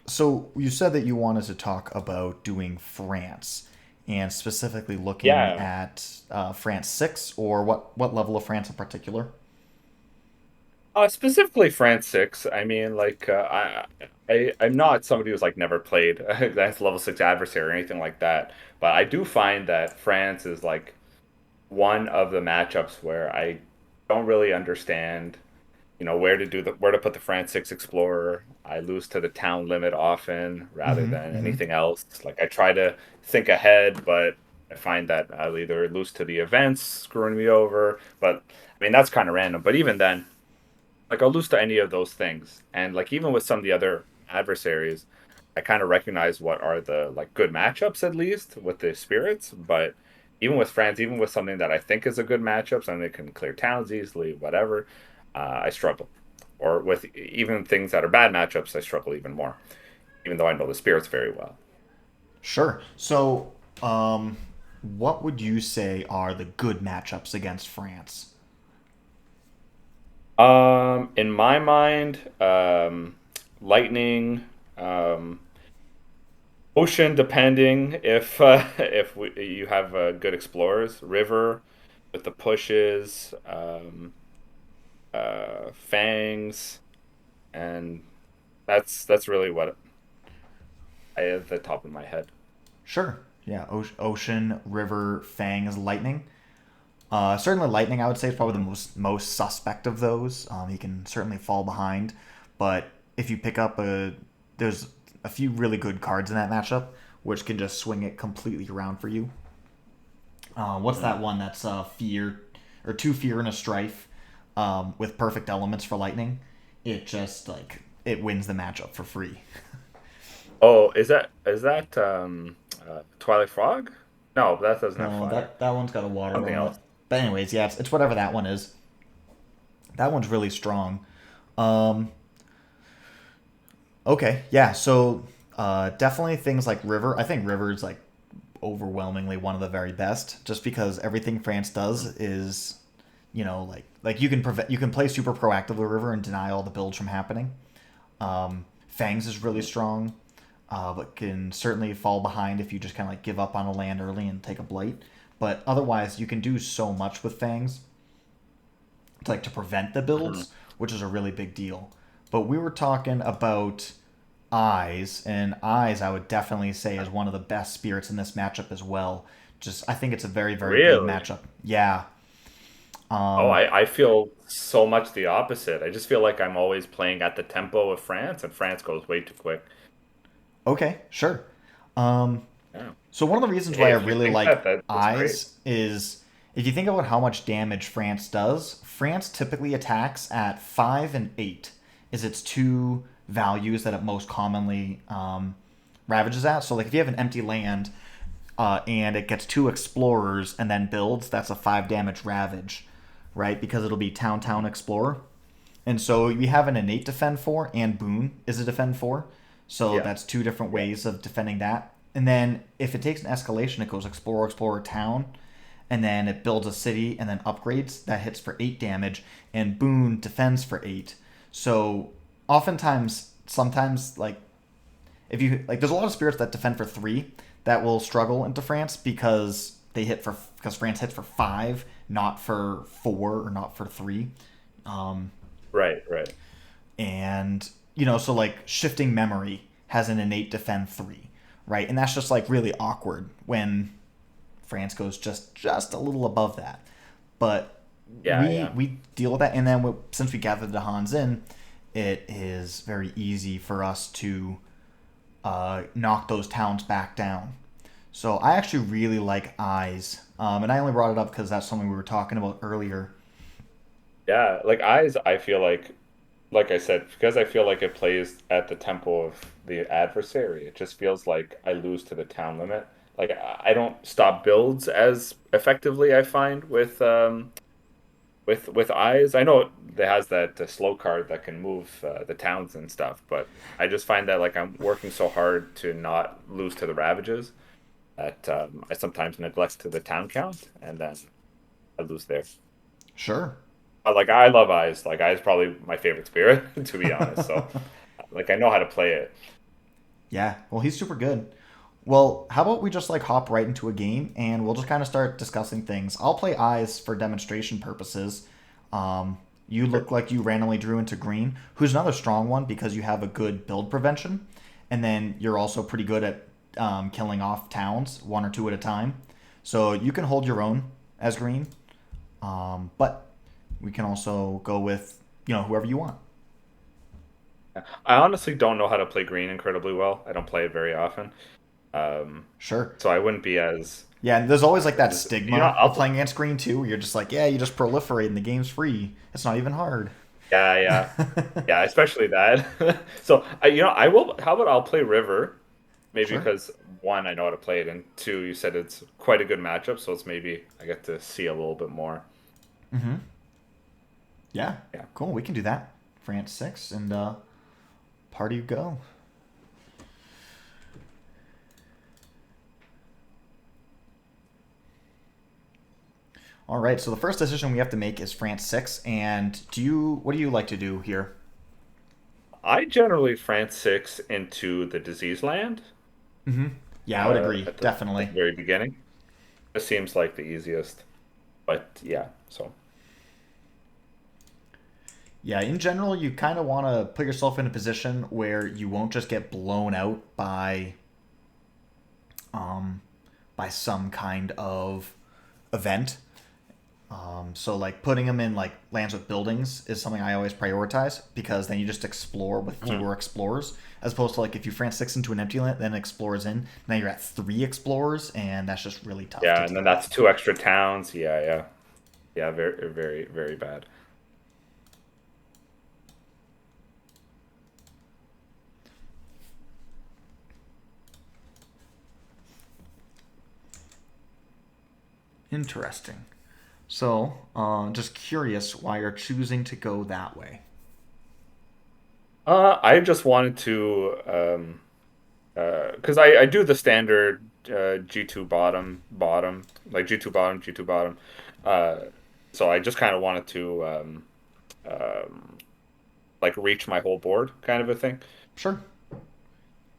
So you said that you wanted to talk about doing France, and specifically looking Yeah, at France six, or what level of France in particular? specifically France 6. I mean, like, I'm not somebody who's like never played that's level 6 adversary or anything like that, but I do find that France is like one of the matchups where I don't really understand, where to put the France 6 Explorer. I lose to the town limit often rather Mm-hmm. than Mm-hmm. anything else. Like I try to think ahead, but I find that I'll either lose to the events screwing me over. But I mean that's kind of random. But even then, like I'll lose to any of those things. And like even with some of the other adversaries, I kind of recognize what are the like good matchups at least with the spirits. But even with France, even with something that I think is a good matchup, something that can clear towns easily, whatever, I struggle. Or with even things that are bad matchups, I struggle even more, even though I know the spirits very well. Sure. So, what would you say are the good matchups against France? In my mind, lightning, um, ocean, depending if you have good explorers, river with the pushes, fangs, and that's really what I have at the top of my head. Sure. Yeah. Ocean, river, fangs, lightning. Certainly, lightning. I would say is probably the Mhm. most suspect of those. He can certainly fall behind, but if you pick up there's a few really good cards in that matchup, which can just swing it completely around for you. What's that Mm. one that's fear or two fear and a strife with perfect elements for lightning? It just like it wins the matchup for free. Oh, is that Twilight Frog? No, that doesn't have No, fire. that one's got a water Something element. else. But anyways, yeah, it's whatever that one is. That one's really strong. Um, okay, yeah. So definitely things like River. I think River is like overwhelmingly one of the very best, just because everything France does Mm. is, like you can play super proactive with River and deny all the builds from happening. Fangs is really Mm. strong, but can certainly fall behind if you just kind of like give up on a land early and take a blight. But otherwise, you can do so much with Fangs to prevent the Mhm. builds, which is a really big deal. But we were talking about Eyes, and Eyes I would definitely say is one of the best spirits in this matchup as well. Just I think it's a very very good Really? matchup. Yeah. Oh, Um, I feel so much the opposite. I just feel like I'm always playing at the tempo of France, and France goes way too quick. okay, sure. Um, Yeah. so one of the reasons why Hey, I if you really think like that, that's great. Eyes is if you think about how much damage France does, France typically attacks at 5 and 8 is its two values that it most commonly ravages at. So like if you have an empty land and it gets two explorers and then builds, that's a 5 damage ravage, right? Because it'll be town explorer. And so we have an innate defend four and boon is a defend four. So Yeah. that's two different Yeah. ways of defending that. And then if it takes an escalation, it goes explorer town, and then it builds a city and then upgrades. That hits for 8 damage, and boon defends for 8. So oftentimes, sometimes like if you like, there's a lot of spirits that defend for 3 that will struggle into France because France hits for 5, not for 4 or not for 3. Um, Right, right. and so like shifting memory has an innate defend 3, right? And that's just like really awkward when France goes just a little above that. But Yeah, we yeah. we deal with that, and then since we gathered the Hans in, it is very easy for us to knock those towns back down. So I actually really like Eyes, and I only brought it up because that's something we were talking about earlier. Yeah, like eyes, I feel like I said, because I feel like it plays at the tempo of the adversary, it just feels like I lose to the town limit. Like I don't stop builds as effectively, I find, with eyes. I know it has that slow card that can move the towns and stuff, but I just find that like I'm working so hard to not lose to the ravages that I sometimes neglect to the town count, and then I lose there. Sure. Like I love eyes. Like eyes probably my favorite spirit to be honest. So like I know how to play it. Yeah, well, he's super good. Well, how about we just like hop right into a game and we'll just kind of start discussing things. I'll play eyes for demonstration purposes. You Sure. look like you randomly drew into green, who's another strong one because you have a good build prevention, and then you're also pretty good at killing off towns one or two at a time. So you can hold your own as green, but we can also go with whoever you want. I honestly don't know how to play green incredibly well. I don't play it very often. Um, Sure. so I wouldn't be as Yeah, and there's always like that as stigma of I'll playing against green too, where you're just like, yeah, you just proliferate and the game's free. It's not even hard. yeah, yeah. Yeah, especially that. So I will. How about I'll play River? Maybe Sure. because one, I know how to play it, and two, you said it's quite a good matchup, so it's maybe I get to see a little bit more. Mm-hmm. Yeah. Yeah. Cool. We can do that. France six and party you go. All right. So the first decision we have to make is France six. And what do you like to do here? I generally France six into the disease land Mm-hmm. Yeah, I would agree. at Definitely. the very beginning. It seems like the easiest, but yeah. So Yeah, in general, you kind of want to put yourself in a position where you won't just get blown out um, by some kind of event. So like putting them in like lands with buildings is something I always prioritize because then you just explore with mhm. fewer explorers as opposed to like if you France six into an empty land, then explorers in. Now you're at three explorers, and that's just really tough to Yeah, and then deal with. that's two extra towns. Yeah, yeah, yeah. Very, very, very bad. Interesting. So, just curious why you're choosing to go that way. I just wanted to because I do the standard G2 bottom, like G2 bottom, G2 bottom. Uh, so I just kind of wanted to um, like reach my whole board kind of a thing. Sure.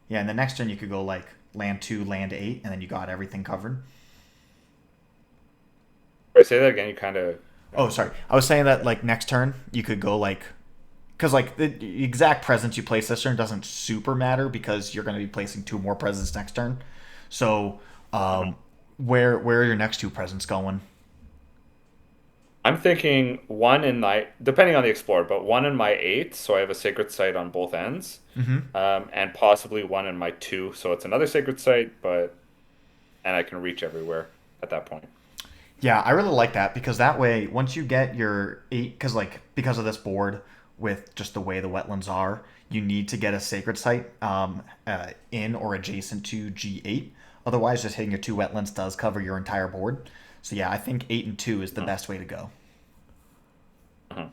Yeah, and the next turn you could go like land two, land eight, and then you got everything covered. I say that again, you kind of Oh, sorry. I was saying that like next turn you could go like because like the exact presence you place this turn doesn't super matter because you're going to be placing two more presents next turn. So, Mhm. where are your next two presents going? I'm thinking one in my depending on the explorer, but one in my eight, so I have a sacred site on both ends, Mm-hmm. and possibly one in my two, so it's another sacred site, but and I can reach everywhere at that point. Yeah, I really like that because that way, once you get your eight, because of this board with just the way the wetlands are, you need to get a sacred site in or adjacent to G8. Otherwise, just hitting your two wetlands does cover your entire board. So yeah, I think eight and two is the Mhm. best way to go. Mhm.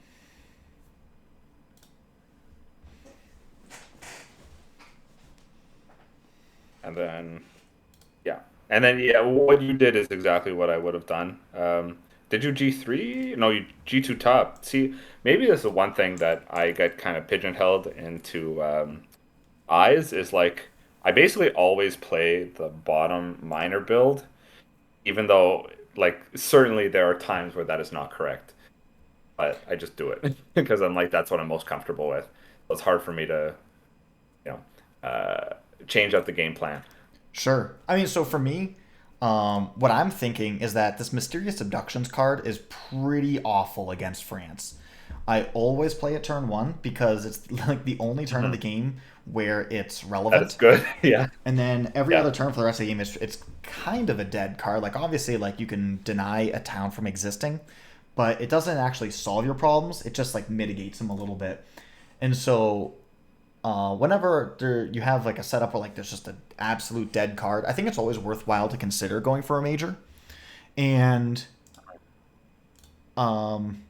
And then yeah. And then yeah, what you did is exactly what I would have done. Did you G3? No, you G2 top. See, maybe this is one thing that I get kind of pigeonholed into eyes is like I basically always play the bottom minor build, even though like certainly there are times where that is not correct. But I just do it because I'm like that's what I'm most comfortable with. So it's hard for me to, you know, change up the game plan. Sure. I mean, so for me, what I'm thinking is that this Mysterious Abductions card is pretty awful against France. I always play it turn one because it's like the only turn of the Mhm. game where it's That is relevant. good. Yeah. And then every Yeah. other turn for the rest of the game is it's kind of a dead card. Like obviously, like you can deny a town from existing, but it doesn't actually solve your problems. It just like mitigates them a little bit. And so whenever you have like a setup where like there's just an absolute dead card, I think it's always worthwhile to consider going for a major. And um,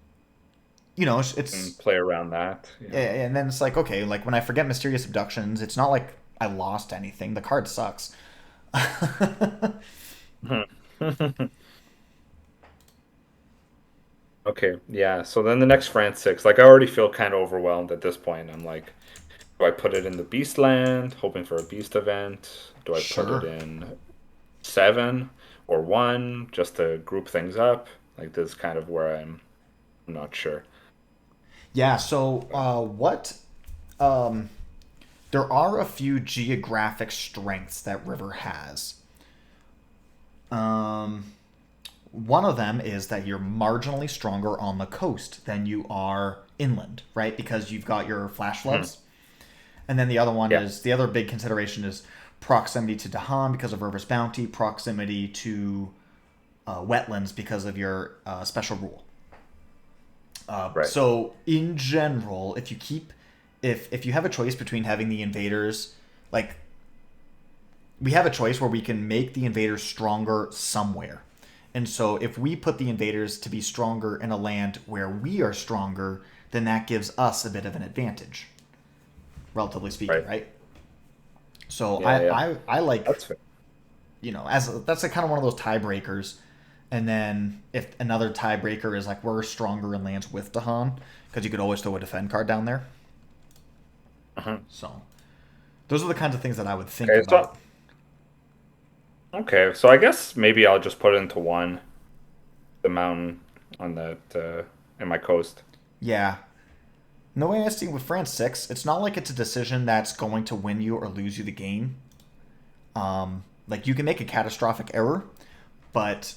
And it's play around that. Yeah. and then it's like okay, like when I forget mysterious abductions, it's not like I lost anything. The card sucks. Okay. Yeah. So then the next France six, like I already feel kind of overwhelmed at this point. I'm like, Do I put it in the beast land, hoping for a beast event? Do I put it Sure. in 7 or 1 just to group things up? Like this is kind of where I'm not sure. Yeah. So what? Um, there are a few geographic strengths that River has. Um, One of them is that you're marginally stronger on the coast than you are inland, right? Because you've got your flash Hmm. floods. And then the other one Yeah. is the other big consideration is proximity to Dahan because of River's bounty, proximity to wetlands because of your special rule. Right. So in general, if you have a choice between having the invaders, like we have a choice where we can make the invaders stronger somewhere. And so if we put the invaders to be stronger in a land where we are stronger, then that gives us a bit of an advantage, relatively speaking, Right. right? So Yeah. Yeah. I like, That's fair. that's like kind of one of those tiebreakers. And then if another tiebreaker is like we're stronger in lands with Dahan, because you could always throw a defend card down there. Uh-huh. So those are the kinds of things that I would think Okay. So about. okay. So I guess maybe I'll just put it into 1, the mountain on that in my coast. Yeah. No way I see with France 6, it's not like it's a decision that's going to win you or lose you the game. Like you can make a catastrophic error, but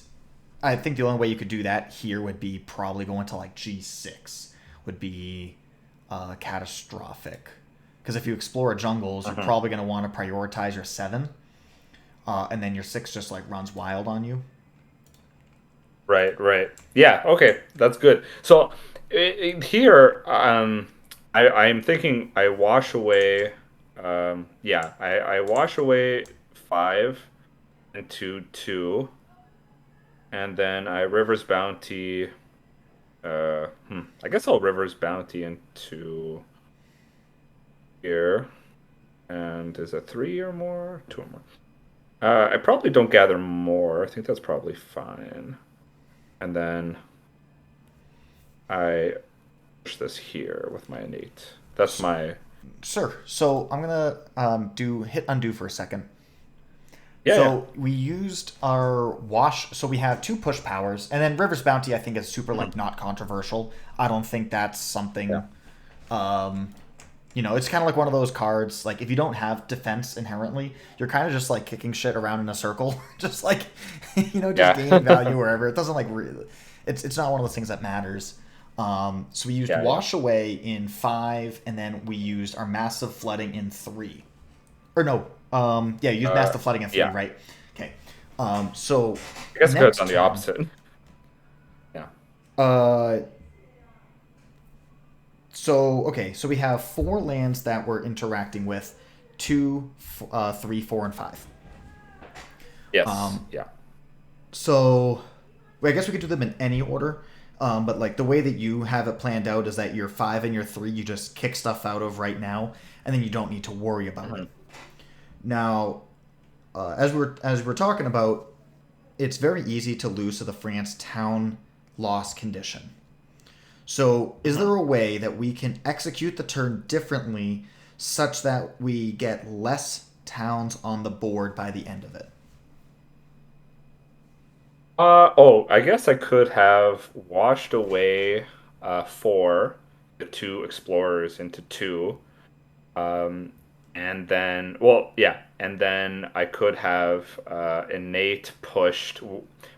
I think the only way you could do that here would be probably going to like G6 would be catastrophic. Because if you explore jungles, you're Uh-huh. probably going to want to prioritize your 7, and then your 6 just like runs wild on you. Right, right. Yeah, okay, that's good. So here, I'm thinking I wash away, yeah, I wash away 5 into 2, and then I River's Bounty. I guess I'll River's Bounty into here, and is it 3 or more? 2 or more. I probably don't gather more. I think that's probably fine. And then I push this here with my innate. That's So, my sure. So I'm gonna do hit undo for a second. yeah, yeah. So we used our wash. So we have 2 push powers, and then River's Bounty. I think is super Mhm. like not controversial. I don't think that's Yeah. something. Um, it's kind of like one of those cards. Like if you don't have defense inherently, you're kind of just like kicking shit around in a circle, just like just Yeah. gaining value wherever. It doesn't like really. It's not one of those things that matters. So we used Yeah, yeah. wash away in 5, and then we used our massive flooding in 3. Or no, yeah, you used massive flooding in 3, Yeah. right? Okay. So I guess it goes on next the turn, opposite. Yeah. uh, so we have 4 lands that we're interacting with, 2, 3, 4, and 5. Yes. Um, Yeah. so well, I guess we could do them in any order. But like the way that you have it planned out is that your 5 and your 3 you just kick stuff out of right now, and then you don't need to worry about it. Mhm. Now, as we're talking about, it's very easy to lose to the France town loss condition. So, is Mhm. there a way that we can execute the turn differently such that we get less towns on the board by the end of it? Oh, I guess I could have washed away 4, the 2 explorers into 2. Um, and then, well, yeah, and then I could have innate pushed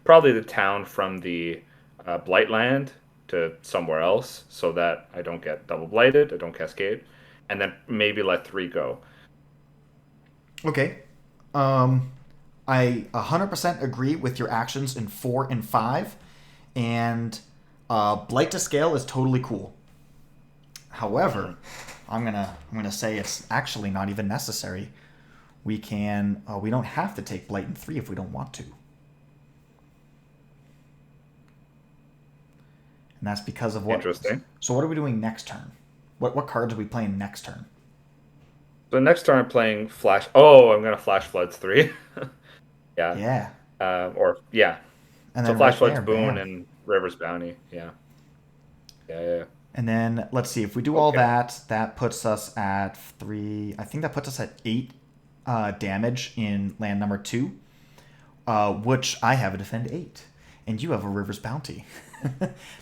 probably the town from the Blightland to somewhere else so that I don't get double blighted, I don't cascade, and then maybe let 3 go. Okay. Um, I 100% agree with your actions in 4 and 5, and Blight to Scale is totally cool. However, Mhm. I'm gonna say it's actually not even necessary. We don't have to take Blight in 3 if we don't want to, and that's because of what. Interesting. So what are we doing next turn? What cards are we playing next turn? So next turn I'm playing Flash. Oh, I'm gonna Flash Floods 3. Yeah. Yeah, Or, yeah. and So then Flash right Floods there, Boon bam. and River's Bounty. Yeah. Yeah, yeah. And then let's see if we do all Okay. that. That puts us at 3. I think that puts us at 8 damage in land number 2, which I have a defend 8, and you have a River's Bounty.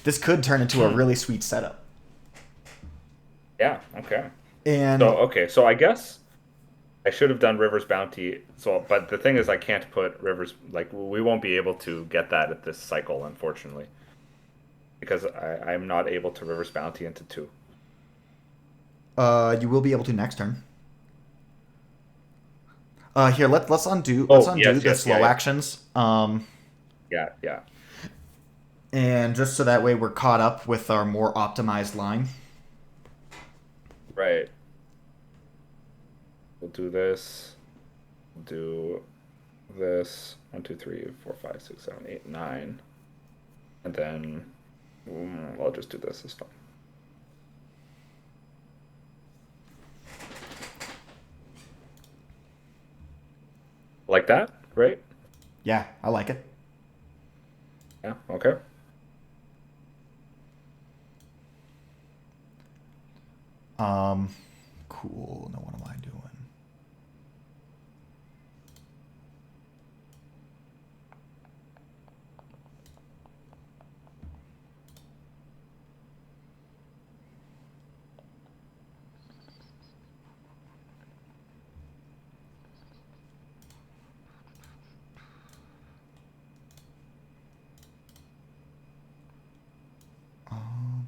This could turn into a Hmm. really sweet setup. Yeah. Okay. So And okay. So I guess I should have done River's Bounty. So, but the thing is, I can't put River's like we won't be able to get that at this cycle, unfortunately, because I'm not able to River's Bounty into two. you will be able to next turn. Here, let's Oh undo yes, the yes, yeah, slow yeah, actions. yeah, yeah. And just so that way we're caught up with our more optimized line. Right. We'll do this. Do this. 1, 2, 3, 4, 5, 6, 7, 8, 9, and then I'll just do this. It's fine. Like that, right? Yeah, I like it. Yeah. Okay. Um, cool. Now what am I doing?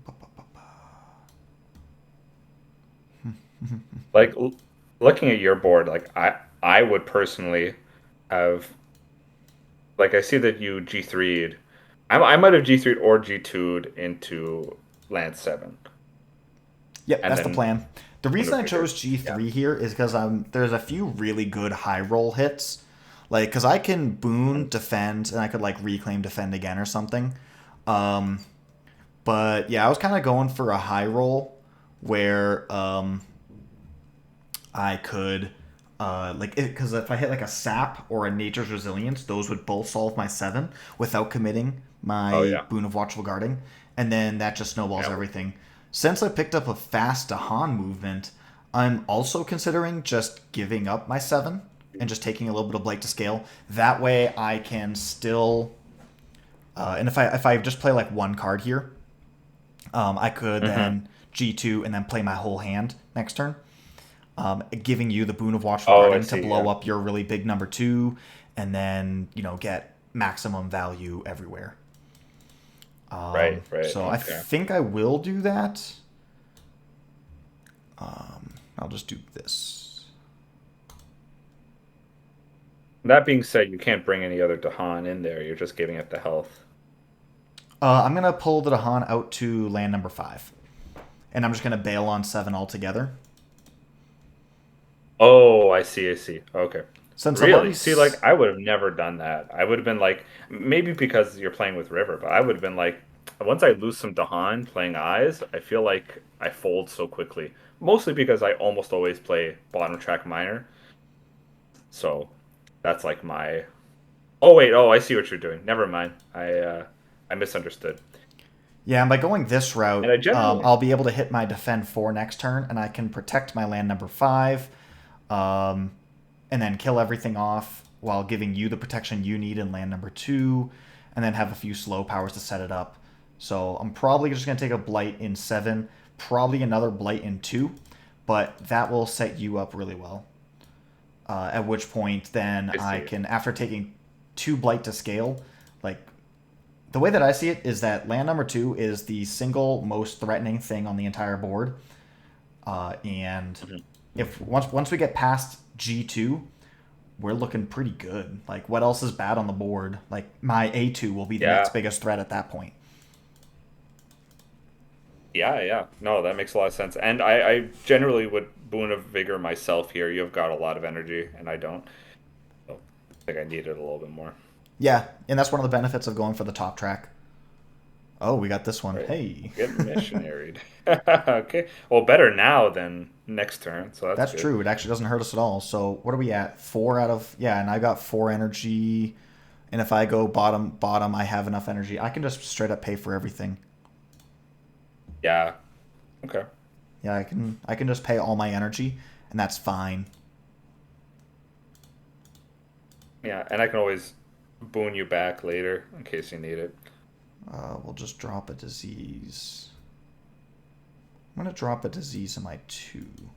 Ba, ba, ba, ba. Like looking at your board, like I would personally have like I see that you G3'd. I might have G3'd or G2'd into land 7 Yep, and that's the then plan. The Boon reason of I Vigor. chose Yeah. G3 here is because there's a few really good high roll hits, like because I can boon Mhm. defend and I could like reclaim defend again or something. Um, but yeah, I was kind of going for a high roll where I could like because if I hit like a sap or a nature's resilience, those would both solve my 7 without committing Oh my yeah. boon of watchful guarding, and then that just snowballs Yeah. everything. Since I picked up a fast Dahan movement, I'm also considering just giving up my 7 and just taking a little bit of blight to scale. That way I can still and if I just play like one card here, I could Hmm. then G2 and then play my whole hand next turn, giving you the boon of watchful Oh, I guarding to see. blow Yeah. up your really big number 2, and then get maximum value everywhere. Right. Right. So I Okay. think I will do that. I'll just do this. That being said, you can't bring any other Dahan in there. You're just giving it the health. I'm gonna pull the Dahan out to land number 5, and I'm just gonna bail on 7 altogether. Oh, I see. I see. Okay. Since I'm already Really? See, like I would have never done that. I would have been like, maybe because you're playing with River, but I would have been like, once I lose some Dahan playing Eyes, I feel like I fold so quickly. Mostly because I almost always play bottom track minor. So that's like my. Oh wait, oh I see what you're doing. Never mind. I misunderstood. Yeah, and by going this route, And I generally. I'll be able to hit my defend 4 next turn, and I can protect my land number 5, um, and then kill everything off while giving you the protection you need in land number 2, and then have a few slow powers to set it up. So I'm probably just going to take a blight in 7, probably another blight in 2, but that will set you up really well. At which point, then I I see. can, after taking 2 blight to scale, like the way that I see it is that land number 2 is the single most threatening thing on the entire board, and Mhm. if once we get past G2, we're looking pretty good. Like what else is bad on the board? Like my A2 will be the next Yeah. biggest threat at that point. Yeah, yeah. No, that makes a lot of sense. And I generally would boon of vigor myself here. You've got a lot of energy, and I don't. So I think I need it a little bit more. Yeah, and that's one of the benefits of going for the top track. Oh, we got this one. Right. Hey. Get missionaried. Okay. Well, better now than next turn, so that's That's good. true. It actually doesn't hurt us at all. So what are we at? 4 out of yeah, and I got 4 energy. And if I go bottom, I have enough energy. I can just straight up pay for everything. Yeah. Okay. Yeah, I can just pay all my energy, and that's fine. Yeah, and I can always boon you back later in case you need it. We'll just drop a disease. I'm gonna drop a disease in my two.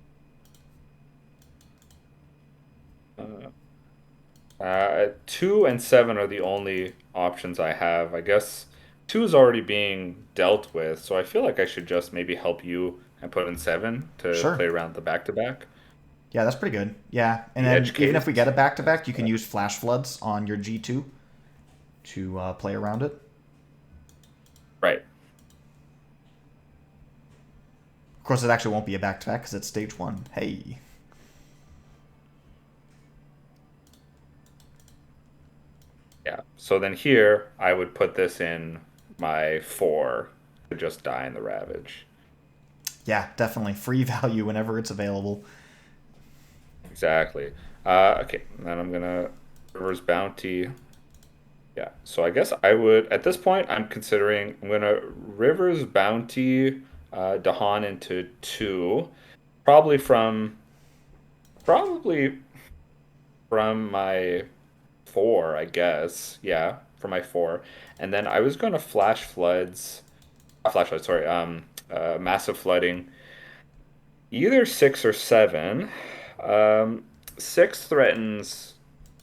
Uh, 2 and 7 are the only options I have. I guess 2 is already being dealt with, so I feel like I should just maybe help you and put in 7 to Sure. play around the back to back. Yeah, that's pretty good. Yeah, and The then edge even if we get case. a back to That's back, you can that. use flash floods on your G2 to play around it. Right. Of course, it actually won't be a back to back because it's stage one. Hey. Yeah. So then here I would put this in my 4 to just die in the Ravage. Yeah, definitely free value whenever it's available. Exactly. Okay, and then I'm gonna River's Bounty. Yeah, so I guess I would at this point I'm considering I'm gonna River's Bounty Dahan into 2, probably probably from my 4, I guess. Yeah, from my 4, and then I was gonna Flash Floods, Flash Floods, sorry, Massive Flooding, either 6 or 7. Um, 6 threatens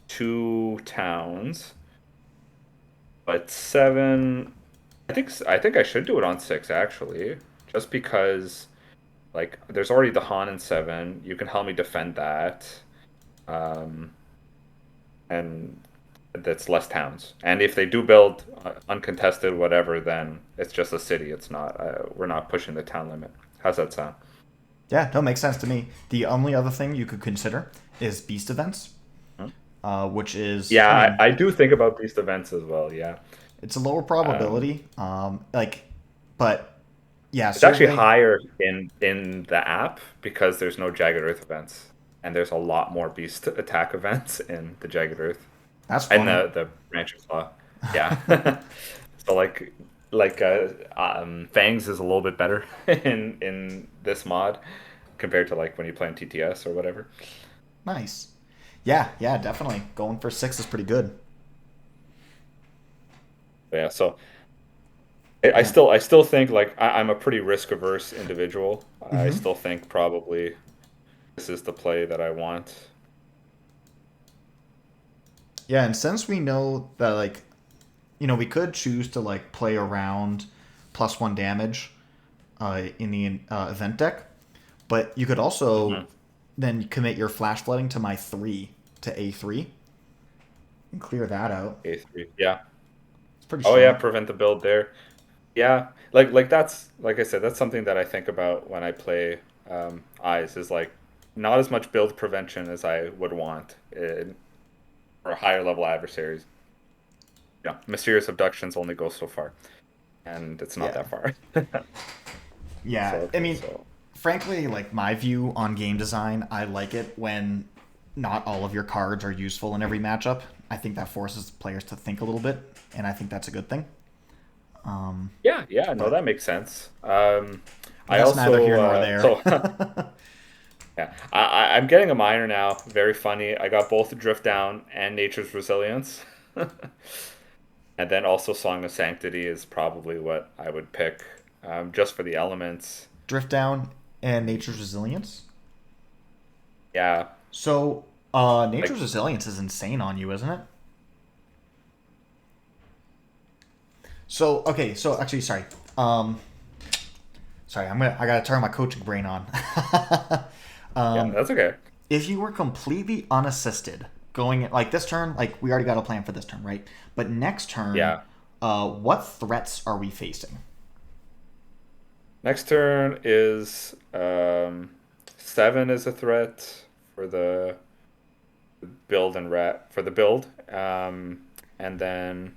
2 towns. But 7, I think I should do it on 6 actually, just because like there's already the Han in 7. You can help me defend that, um, and that's less towns. And if they do build uncontested whatever, then it's just a city. It's not. We're not pushing the town limit. How's that sound? Yeah, no, makes sense to me. The only other thing you could consider is beast events, Hmm? which is, Yeah, I mean, I do think about these events as well. Yeah, it's a lower um, probability. But yeah, it's actually survey. higher in the app because there's no Jagged Earth events, and there's a lot more Beast attack events in the Jagged Earth That's and funny. the Branch of Claw. Yeah, so Fangs is a little bit better in this mod compared to like when you play in TTS or whatever. Nice. Yeah, yeah, definitely. Going for six is pretty good. But yeah, so I Yeah. still think like I'm a pretty risk averse individual. I hmm still think probably this is the play that I want. Yeah, and since we know that, like, we could choose to, like, play around plus one damage in the event deck, but you could also Mhm. then commit your flash flooding to my three to A3 and clear that out. A3. Yeah. It's pretty Oh yeah, strong. prevent the build there. Yeah, like that's like I said, that's something that I think about when I play Eyes is like not as much build prevention as I would want for higher level adversaries. Mysterious abductions only go so far, and it's not Yeah. that far. So Yeah. I okay, mean, so frankly, like, my view on game design, I like it when not all of your cards are useful in every matchup. I think that forces players to think a little bit, and I think that's a good thing. Um, yeah, yeah, no, but that makes sense. but I that's neither also here nor there. so yeah, I'm getting a minor now. Very funny. I got both Drift Down and Nature's Resilience. And then also Song of Sanctity is probably what I would pick, just for the elements. Drift down and nature's resilience. Yeah, So, nature's like resilience is insane on you, isn't it? So, okay, so actually, sorry. Um, I gotta turn my coaching brain on. yeah, um, that's okay. if you were completely unassisted going like this turn, like we already got a plan for this turn, right? But next turn, Yeah. what threats are we facing? Next turn is 7 is a threat for the build and rat for the build. And then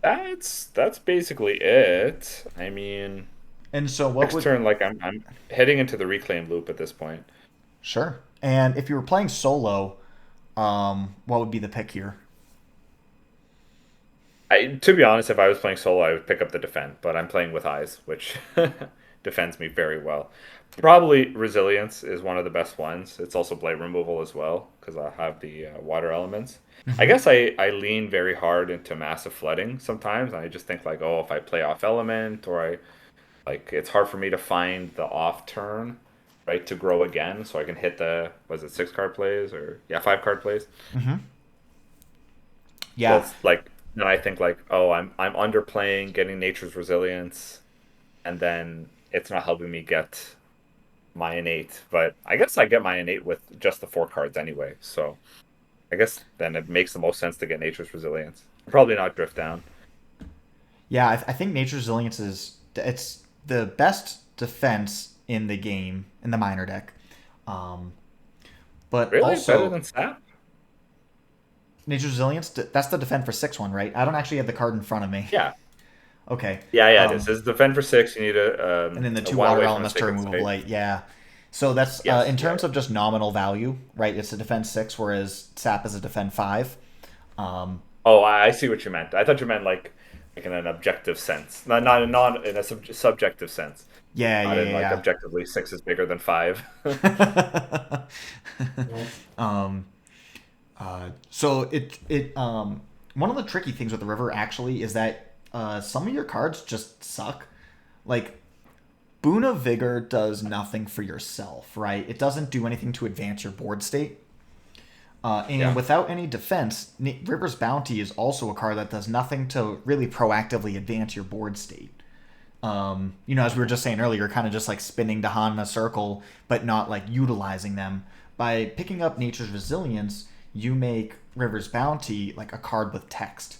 that's basically it. I mean, And so, what next would turn like I'm heading into the reclaim loop at this point. sure? And if you were playing solo, what would be the pick here? To be honest, if I was playing solo, I would pick up the defend, but I'm playing with eyes, which defends me very well. Probably resilience is one of the best ones. It's also blight removal as well because I have the water elements. I Hmm. guess I lean very hard into massive flooding sometimes. I just think like, oh, if I play off element or I like, it's hard for me to find the off turn, right, to grow again, so I can hit the was it 6 card plays or yeah 5 card plays. Hmm. So Yeah. it's like then I think like, oh, I'm underplaying, getting nature's resilience, and then it's not helping me get my innate. But I guess I get my innate with just the 4 cards anyway. So I guess then it makes the most sense to get nature's resilience. Probably not drift down. Yeah, I think Nature's Resilience is it's the best defense in the game in the minor deck. Um, but Really better also than sap? Nature's Resilience, that's the defend for 6 one, right? I don't actually have the card in front of me. Yeah, Okay. yeah, it is. It's defend for 6. You need And then the a two one water away from a elements to sacred remove a state. blight. Yeah. So that's Yes, in yeah, terms of just nominal value, right? It's a defend 6, whereas Sap is a defend 5. Um, oh, I see what you meant. I thought you meant like in an objective sense, not in a subjective sense, yeah, not in like yeah, objectively 6 is bigger than 5. yeah. um, so one of the tricky things with the river actually is that some of your cards just suck. Like Boon of Vigor does nothing for yourself, right? It doesn't do anything to advance your board state. And Yeah. without any defense, River's Bounty is also a card that does nothing to really proactively advance your board state. As we were just saying earlier, kind of just like spinning Dahan in a circle, but not like utilizing them. By picking up Nature's Resilience, you make River's Bounty like a card with text,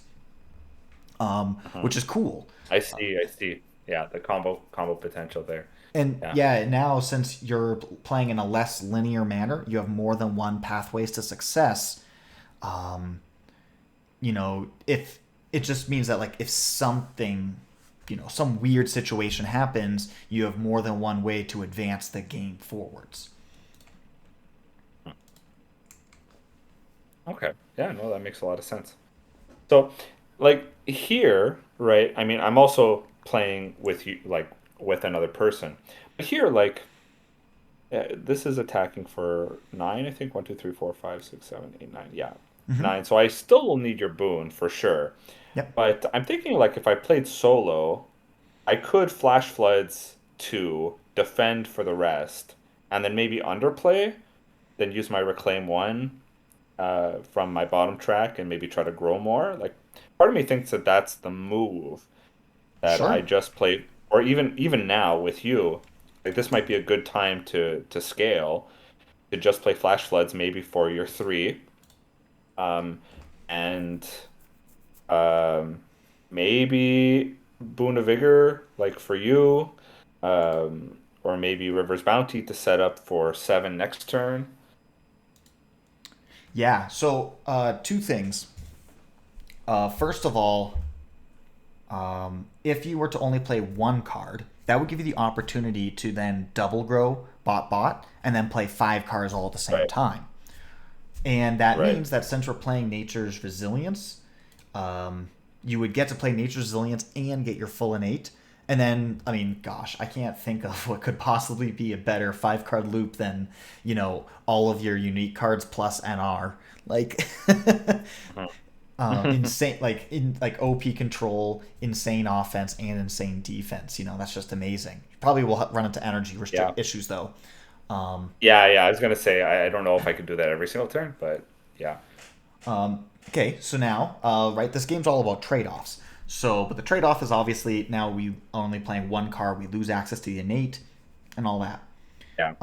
Uh-huh. which is cool. I see. I see. Yeah, the combo potential there. And Yeah. yeah, now since you're playing in a less linear manner, you have more than one pathways to success. Um, if it just means that like if something, some weird situation happens, you have more than one way to advance the game forwards. Okay. Yeah. No, that makes a lot of sense. So, like here, right? I mean, I'm also playing with you, like with another person. But here, like, this is attacking for 9, I think. 1, 2, 3, 4, 5, 6, 7, 8, 9. Yeah, Mm-hmm. 9. So I still will need your boon for sure. Yep. But I'm thinking like if I played solo, I could flash floods to defend for the rest, and then maybe underplay, then use my reclaim one from my bottom track and maybe try to grow more. Like part of me thinks that that's the move that I Sure. just played, or even now with you, like this might be a good time to scale to just play flash floods maybe for your 3, um, and um, maybe Boon of Vigor like for you, or maybe River's Bounty to set up for 7 next turn. Yeah. So two things. First of all, if you were to only play one card, that would give you the opportunity to then double grow bot and then play 5 cards all at the same Right, time. And that right. means that since we're playing Nature's Resilience, you would get to play Nature's Resilience and get your full innate. And then, I mean, gosh, I can't think of what could possibly be a better 5 card loop than, all of your unique cards plus NR. Like, Mhm. insane, like in like OP control, insane offense, and insane defense. That's just amazing. You probably will run into energy Yeah. issues though. Um, Yeah. I was gonna say I don't know if I could do that every single turn, but yeah. Okay, so now, right, this game's all about trade offs. But the trade off is obviously now we only playing one card, we lose access to the innate and all that. Yeah.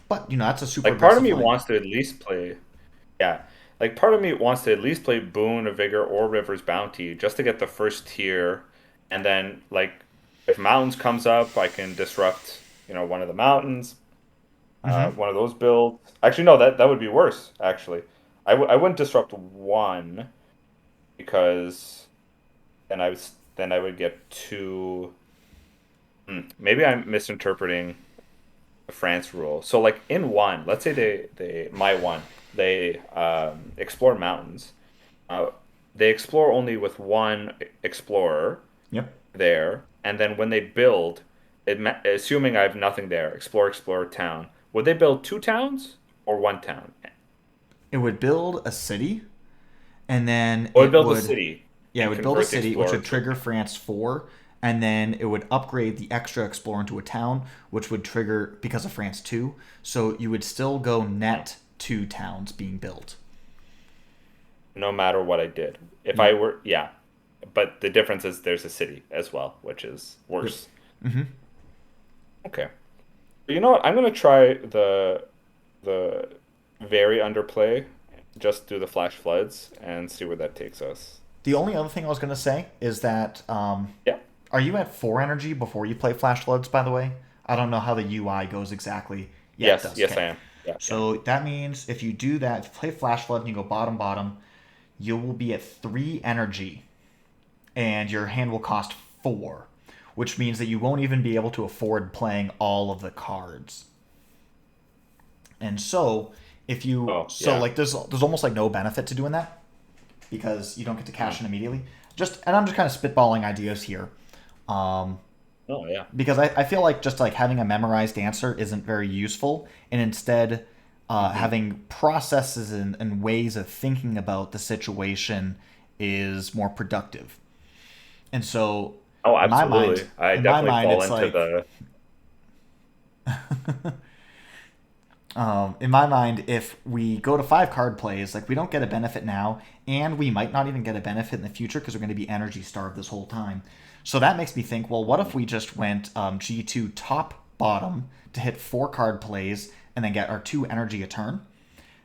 But that's a super Like part of aggressive me line. wants to at least play yeah. Like part of me wants to at least play Boon of Vigor or River's Bounty just to get the first tier, and then like if Mountains comes up, I can disrupt, one of the mountains, Hmm. one of those builds. Actually, no, that would be worse, actually. I wouldn't disrupt one because then I would get two. Maybe I'm misinterpreting the France rule. So like in one, let's say they my one, they explore mountains. Uh, they explore only with one explorer Yep. there, and then when they build, assuming I have nothing there, explore, explore town. Would they build two towns or one town? It would build a city, and then Or would it build a would, city yeah, it and would build a convert the city, which explorer would to a trigger town? France 4, and then it would upgrade the extra explorer into a town, which would trigger because of France 2. So you would still go Hmm. net 2 towns being built. No matter what I did. If I Yep. were, yeah. But the difference is there's a city as well, which is Yep. worse. Mm-hmm. Okay. You know what? I'm gonna try the very underplay, just do the flash floods and see where that takes us. The only other thing I was going to say is that Yeah. are you at 4 energy before you play Flash Floods, by the way? I don't know how the UI goes exactly. Yeah, it Yes, does. yes, I Okay. am. Yeah, yeah. So that means if you do that, if you play Flash Flood and you go bottom, bottom, you will be at 3 energy and your hand will cost 4, which means that you won't even be able to afford playing all of the cards. And so, if you. Oh, So, yeah. like, there's almost like no benefit to doing that because you don't get to Mm. cash in immediately. And I'm just kind of spitballing ideas here. Um, Oh, yeah. because I feel like just like having a memorized answer isn't very useful, and instead Hmm. having processes and ways of thinking about the situation is more productive. And so, Oh, in my mind, absolutely. I in my definitely mind, fall it's into like the. in my mind, if we go to 5 card plays, like we don't get a benefit now, and we might not even get a benefit in the future because we're going to be energy starved this whole time. So that makes me think, well, what if we just went G2 top bottom to hit 4 card plays and then get our 2 energy a turn?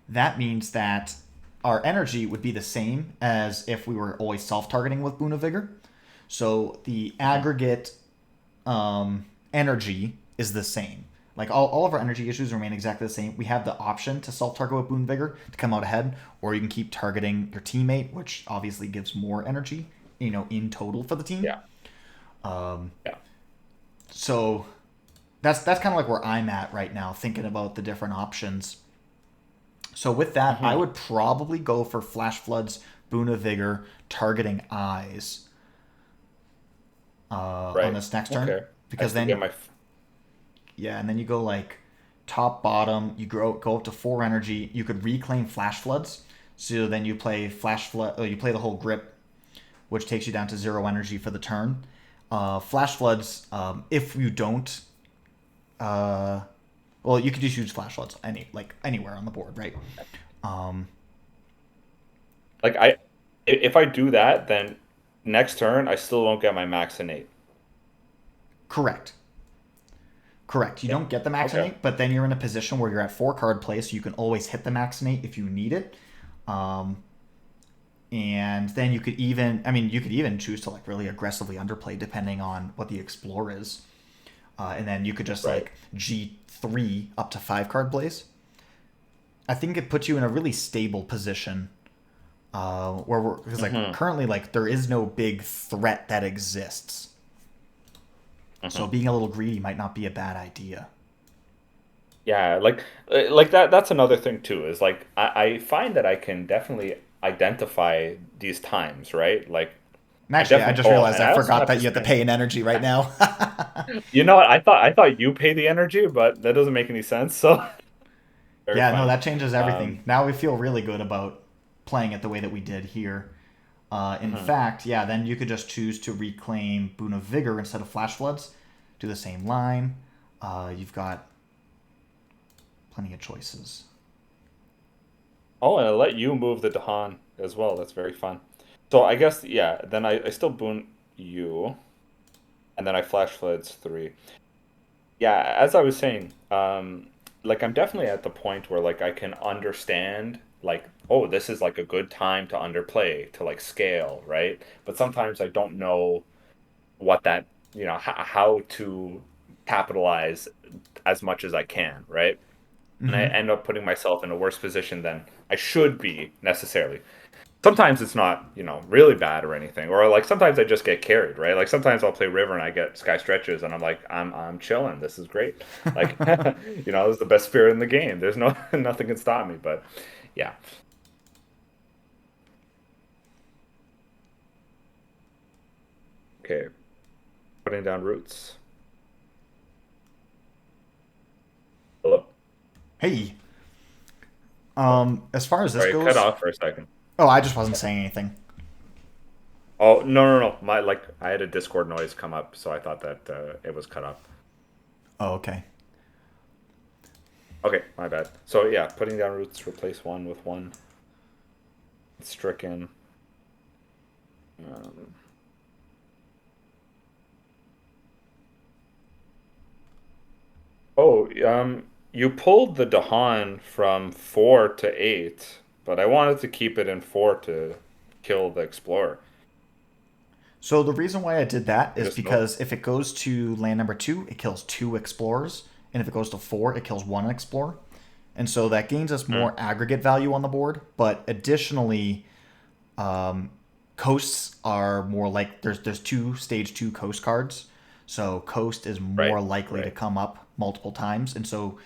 That means that our energy would be the same as if we were always self targeting with Boon of Vigor. So the Mhm. aggregate energy is the same. Like all of our energy issues remain exactly the same. We have the option to self target with Boon Vigor to come out ahead, or you can keep targeting your teammate, which obviously gives more energy, in total for the team. Yeah, yeah. So that's kind of like where I'm at right now, thinking about the different options. So with that, I Hmm. would probably go for Flash Floods, Boon of Vigor, targeting eyes on Right. this next turn, Okay. I because still get then my. yeah, and then you go like top bottom. You go up to 4 energy. You could reclaim Flash Floods. So then you play Flash Flood. You play the whole grip, which takes you down to 0 energy for the turn. Flash Floods. If you don't, uh, well, you could just use Flash Floods anywhere on the board, right? Um, Like, if I do that, then next turn I still won't get my max innate. correct. Correct. You Yeah. don't get the Okay. Maxinate, but then you're in a position where you're at 4 card play, so you can always hit the Maxinate if you need it. Um, and then you could even choose to like really aggressively underplay depending on what the explore is. And then you could just Right. like G3 up to 5 card plays. I think it puts you in a really stable position where we're because like Hmm. currently like there is no big threat that exists. So Hmm. being a little greedy might not be a bad idea. Yeah, like that. That's another thing too. Is like I find that I can definitely identify these times, right? Like And I actually, I definitely. just Oh, realized and I I also forgot have that to you have to spend. pay an energy right now. You know what? I thought you pay the energy, but that doesn't make any sense. So very Yeah, no, funny. that changes everything. Um, Now we feel really good about playing it the way that we did here. In mhm. fact, yeah, then you could just choose to reclaim Boon of Vigor instead of Flash Floods. Do the same line. You've got plenty of choices. Oh, and I let you move the Dahan as well. That's very fun. So I guess yeah. Then I still boon you, and then I flash floods three. Yeah, as I was saying, like I'm definitely at the point where like I can understand like, oh, this is like a good time to underplay to like scale, right? But sometimes I don't know what that, how to capitalize as much as I can, right? And I Mm-hmm. end up putting myself in a worse position than I should be necessarily. Sometimes it's not, really bad or anything. Or like sometimes I just get carried, right? Like sometimes I'll play river and I get sky stretches and I'm like, I'm chilling. This is great. Like, this is the best spirit in the game. There's no nothing can stop me. But yeah. Okay. Putting down roots. Hey, as far as this Sorry, cut goes, off for a second. oh, I just wasn't saying anything. Oh, no. My like I had a Discord noise come up, so I thought that it was cut off. Oh, okay. Okay, my bad. So yeah, putting down roots, replace one with one. Stricken. Um, oh, you pulled the Dahan from 4 to 8, but I wanted to keep it in 4 to kill the Explorer. So the reason why I did that I is just know. because if it goes to land number 2, it kills 2 explorers, and if it goes to 4, it kills 1 explorer. And so that gains us Hmm, more aggregate value on the board. But additionally, coasts are more like there's two stage 2 coast cards, so coast is right, more likely to right, come up multiple times. And so,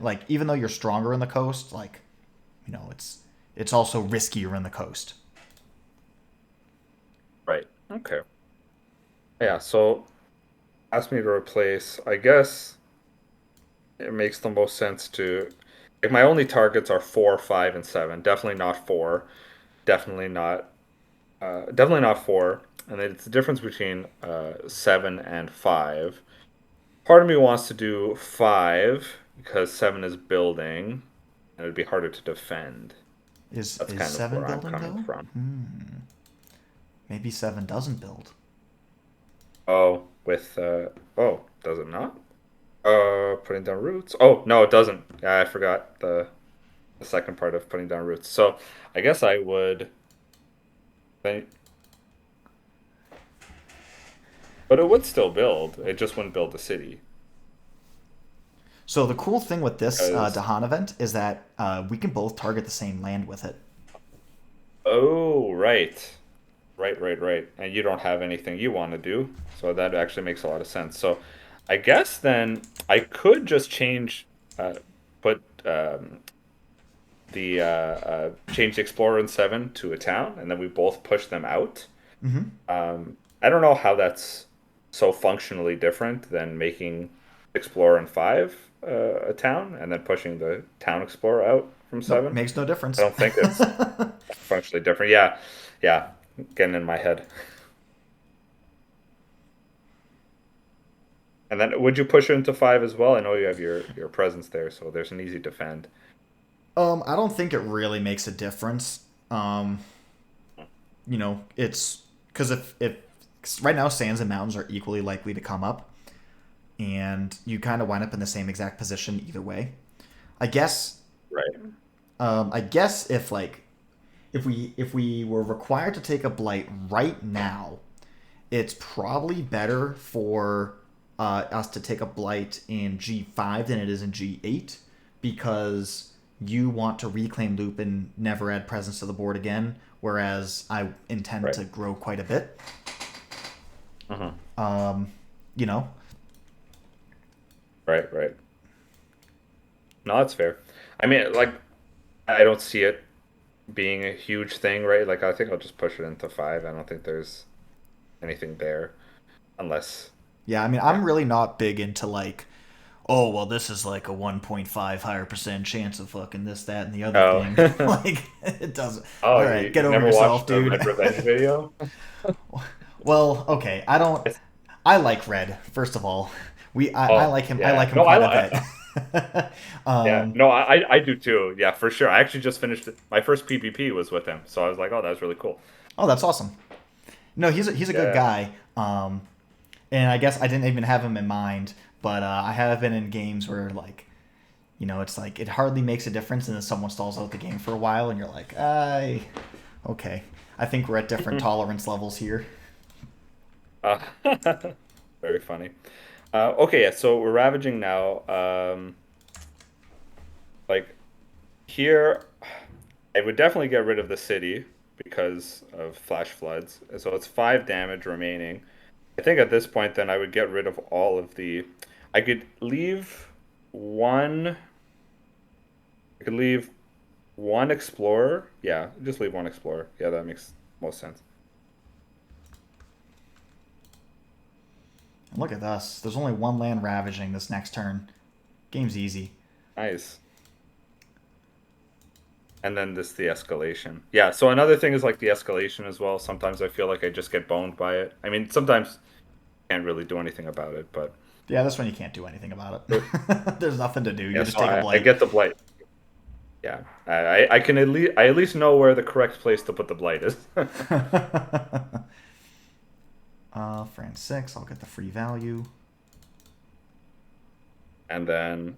like even though you're stronger in the coast, like it's also riskier in the coast. right. Okay. Yeah, so ask me to replace. I guess it makes the most sense to. Like my only targets are 4, 5, and 7. Definitely not 4. Definitely not. Definitely not 4. And it's the difference between 7 and 5. Part of me wants to do 5 because 7 is building, and it'd be harder to defend. Is That's is kind of 7 where I'm building coming though? from. Maybe 7 doesn't build. Oh, oh, does it not? Putting down roots. Oh, no, it doesn't. Yeah, I forgot the second part of putting down roots. So I guess I would think, but it would still build. It just wouldn't build the city So the cool thing with this because Dahan event is that we can both target the same land with it. oh, right. And you don't have anything you want to do, so that actually makes a lot of sense. So I guess then I could just put change the Explorer in 7 to a town, and then we both push them out. I don't know how that's so functionally different than making Explorer in 5 a town, and then pushing the town Explorer out from Nope, 7. makes no I difference. don't think it's functionally different. Yeah, getting in my head. And then would you push her into 5 as well? I know you have your presence there, so there's an easy defend. I don't think it really makes a difference. Um, it's because if right now sands and mountains are equally likely to come up, and you kind of wind up in the same exact position either way. I guess. Right. I guess if we were required to take a blight right now, it's probably better for us to take a blight in G5 than it is in G8 because you want to reclaim loop and never add presence to the board again, whereas I intend Right. to grow quite a bit. Uh-huh. You know, Right. No, that's fair. I mean, like, I don't see it being a huge thing, right? Like, I think I'll just push it into 5. I don't think there's anything there, unless, yeah. I mean, yeah. I'm really not big into like, oh well, this is like a 1.5 higher percent chance of fucking this, that, and the other Oh, thing. Like, it doesn't. oh, All you right, get over never yourself, watched the dude. Red Revenge video? Well, okay. I don't. It's, I like Red. First of all, I oh, like him. I like yeah. him No, quite a bit. yeah. No, I do too. Yeah, for sure. I actually just finished my first PvP was with him, so I was like, oh, that's really cool. Oh, that's awesome. No, he's a good Yeah. guy. And I guess I didn't even have him in mind, but I have been in games where like it's like it hardly makes a difference, and then someone stalls out the game for a while, and you're like, okay. I think we're at different tolerance levels here. Uh, very funny. Okay, yeah, so we're ravaging now. Like here, I would definitely get rid of the city because of flash floods. So it's 5 damage remaining. I think at this point, then I would get rid of all of the. I could leave one. I could leave one explorer. Yeah, just leave one explorer. Yeah, that makes most sense. And look at us. There's only one land ravaging this next turn. Game's easy. Nice. and then this the escalation. Yeah. So another thing is like the escalation as well. Sometimes I feel like I just get boned by it. I mean, sometimes I can't really do anything about it, but Yeah, this one you can't do anything about uh, it. There's nothing to do. You yeah. just So take a I blight. get the blight. Yeah. I can at least know where the correct place to put the blight is. France 6, I'll get the free value. And then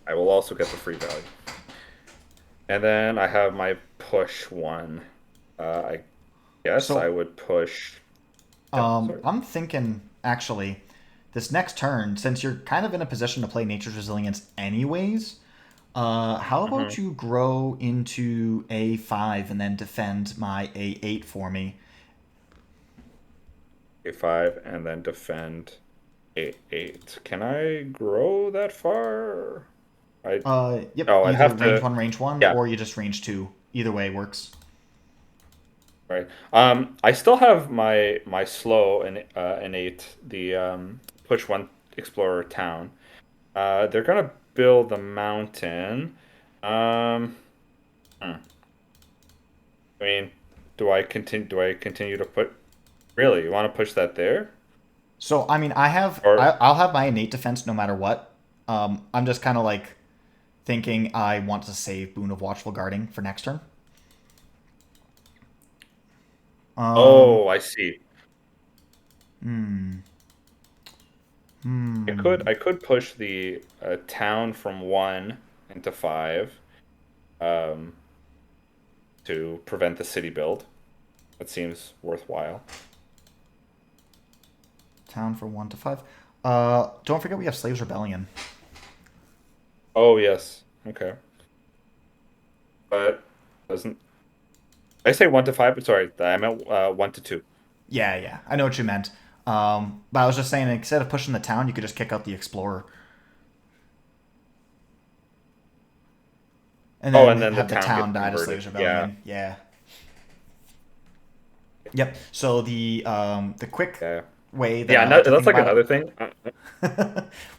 I will also get the free value. And then I have my push one. I guess I So, would push. Yep, sorry. I'm thinking, actually, this next turn, since you're kind of in a position to play Nature's Resilience anyways, how Mm-hmm. about you grow into A5 and then defend my A8 for me? A5 and then defend A8. Can I grow that far? I Yep, Oh, I'd either have range to. 1, range 1, Yeah, or you just range 2. Either way works. right. I still have my slow and innate the push one explorer town. They're gonna build the mountain. Um, hmm. I mean, do I continue? Do I continue to put? Really, you want to push that there? So, I mean, Or I'll have my innate defense no matter what. I'm just kind of like thinking I want to save Boon of Watchful Guarding for next turn. Um, oh, I see. hmm, hmm. I could push the town from 1 into 5 um, to prevent the city build. That seems worthwhile. Town for 1 to 5. Don't forget we have Slaves Rebellion. Oh yes, okay. But doesn't I say 1 to 5? But sorry, I meant 1 to 2. Yeah, yeah, I know what you meant. But I was just saying, instead of pushing the town, you could just kick out the Explorer and Oh, then and then the have the town gets town die to converted. Slaves Yeah, Rebellion. Yeah. Yep. So the quick yeah, way that yeah. I like to That's think like about another thing. it,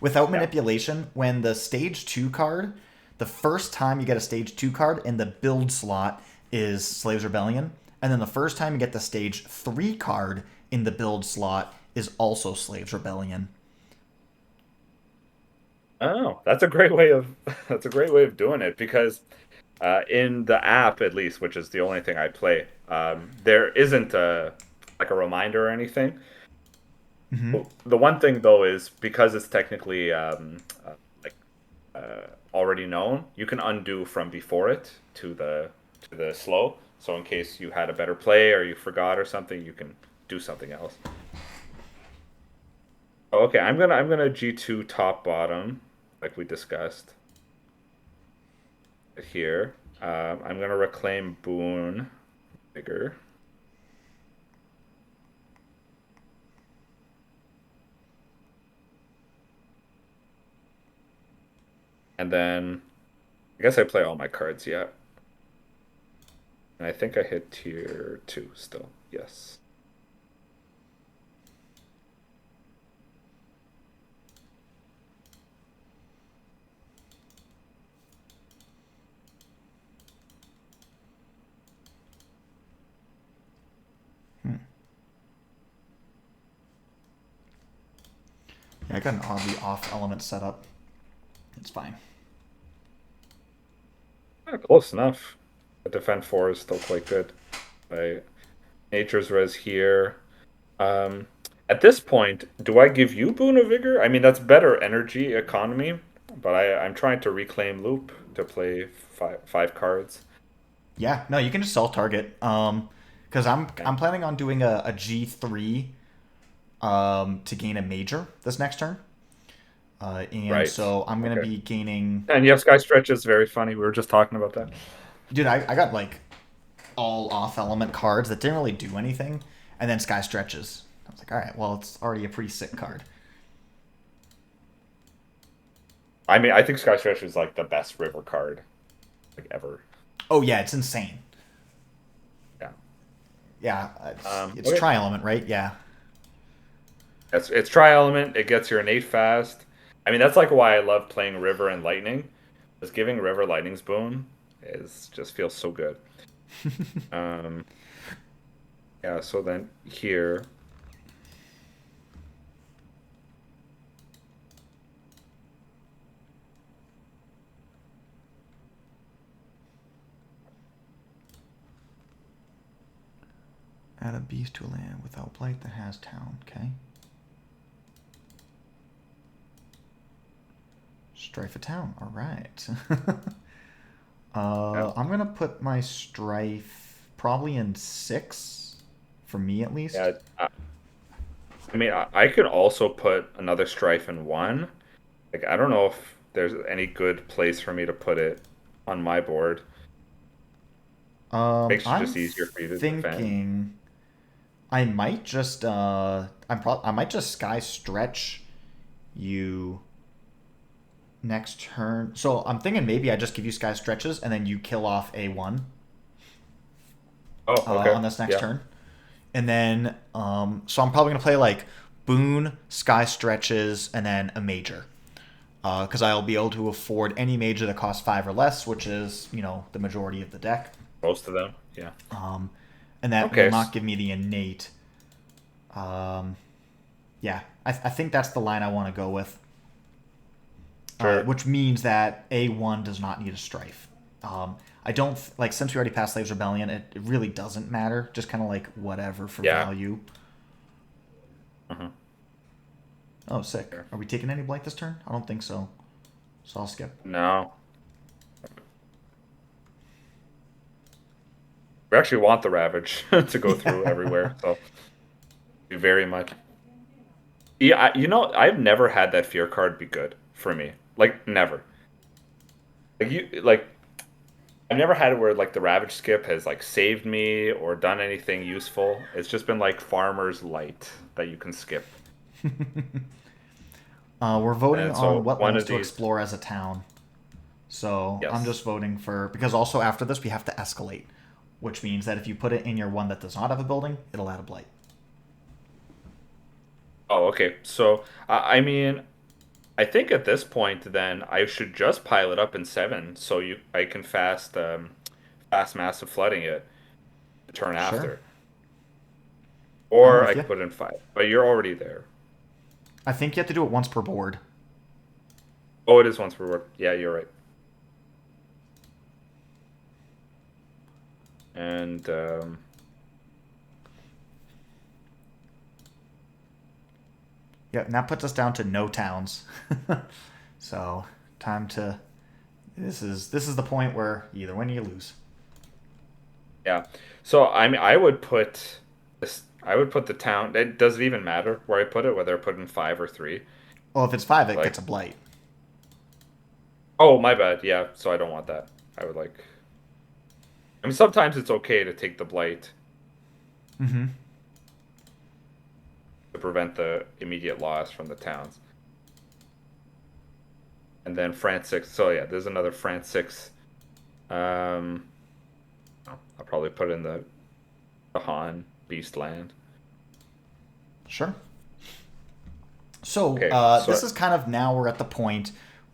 without Yeah. manipulation, when the stage 2 card, the first time you get a stage 2 card in the build slot is Slaves Rebellion, and then the first time you get the stage 3 card in the build slot is also Slaves Rebellion. Oh, that's a great way of that's a great way of doing it because in the app at least, which is the only thing I play, there isn't a like a reminder or anything. Mm-hmm. The one thing though is because it's technically like already known, you can undo from before it to the slow. So in case you had a better play or you forgot or something, you can do something else. Oh, okay, I'm gonna G2 top bottom like we discussed here. I'm gonna reclaim Boon bigger, and then I guess I play all my cards yet, and I think I hit tier 2 still. Yes. Hmm. Yeah, I got an oddly off element set up. It's fine. Close enough. The defend 4 is still quite good. I Nature's Res here. Um, at this point, do I give you Boon of Vigor? I mean, that's better energy economy, but I'm trying to reclaim Loop to play five cards. Yeah, no, you can just self target. Because Okay. I'm planning on doing a G3 to gain a major this next turn. And Right. so I'm gonna Okay. be gaining. And yes, Sky Stretch is very funny. We were just talking about that. Dude, I got like all off element cards that didn't really do anything, and then Sky Stretches. I was like, all right, well, it's already a pretty sick card. I mean, I think Sky Stretch is like the best river card like ever. Oh yeah, it's insane. Yeah. Yeah, it's Okay. tri element, right? Yeah. It's tri element. It gets your innate fast. I mean, that's like why I love playing River and Lightning. Just giving River Lightning's boon is just feels so good. Um, yeah. So then here, Add a beast to a land without blight that has town. Okay. Strife a town. All right. yeah, I'm gonna put my strife probably in 6, for me at least. yeah. I mean, I could also put another Strife in one. Like, I don't know if there's any good place for me to put it on my board. Makes it I'm just easier for you to defend. thinking I might just sky stretch you next turn. So I'm thinking maybe I just give you sky stretches and then you kill off A1 Oh, okay. on this next Yeah. turn. And then, so I'm probably going to play like Boon, Sky Stretches, and then a Major. Because I'll be able to afford any Major that costs 5 or less, which is, the majority of the deck. Most of them. Yeah. And that will Okay. not give me the innate. Um, yeah, I think that's the line I want to go with. Sure. Which means that A1 does not need a Strife. I don't like since we already passed Slaves Rebellion, it really doesn't matter. Just kind of like whatever for Yeah. value. Uh-huh. Oh, sick. Sure. Are we taking any blight this turn? I don't think so. So I'll skip. No. We actually want the Ravage to go through everywhere. So very much. Yeah, I've never had that fear card be good for me. Like never. Like I've never had it where like the Ravage skip has like saved me or done anything useful. It's just been like Farmer's Light that you can skip. We're voting And on so what one lands of to these, explore as a town. So I'm yes. just voting for because also after this we have to escalate, which means that if you put it in your one that does not have a building, it'll add a blight. Oh, okay. So I mean, I think at this point then I should just pile it up in seven so I can fast massive flooding it the turn Sure, after. I'm Or I with you. could put in five. But you're already there. I think you have to do it once per board. Oh, it is once per word. Yeah, you're right. And Yeah, and that puts us down to no towns. So time to. This is the point where you either win or you lose. yeah. So I mean I would put this I would put the town does it even matter where I put it, whether I put in five or three? Well, if it's 5, it gets Like a blight. oh my bad, yeah, so I don't want that. I would like I mean sometimes it's okay to take the blight Mm-hmm. to prevent the immediate loss from the towns. And then France six. So yeah, there's another France six. Um, I'll probably put in the Han Beast Land. Sure. So Okay, so this is kind of now we're at the point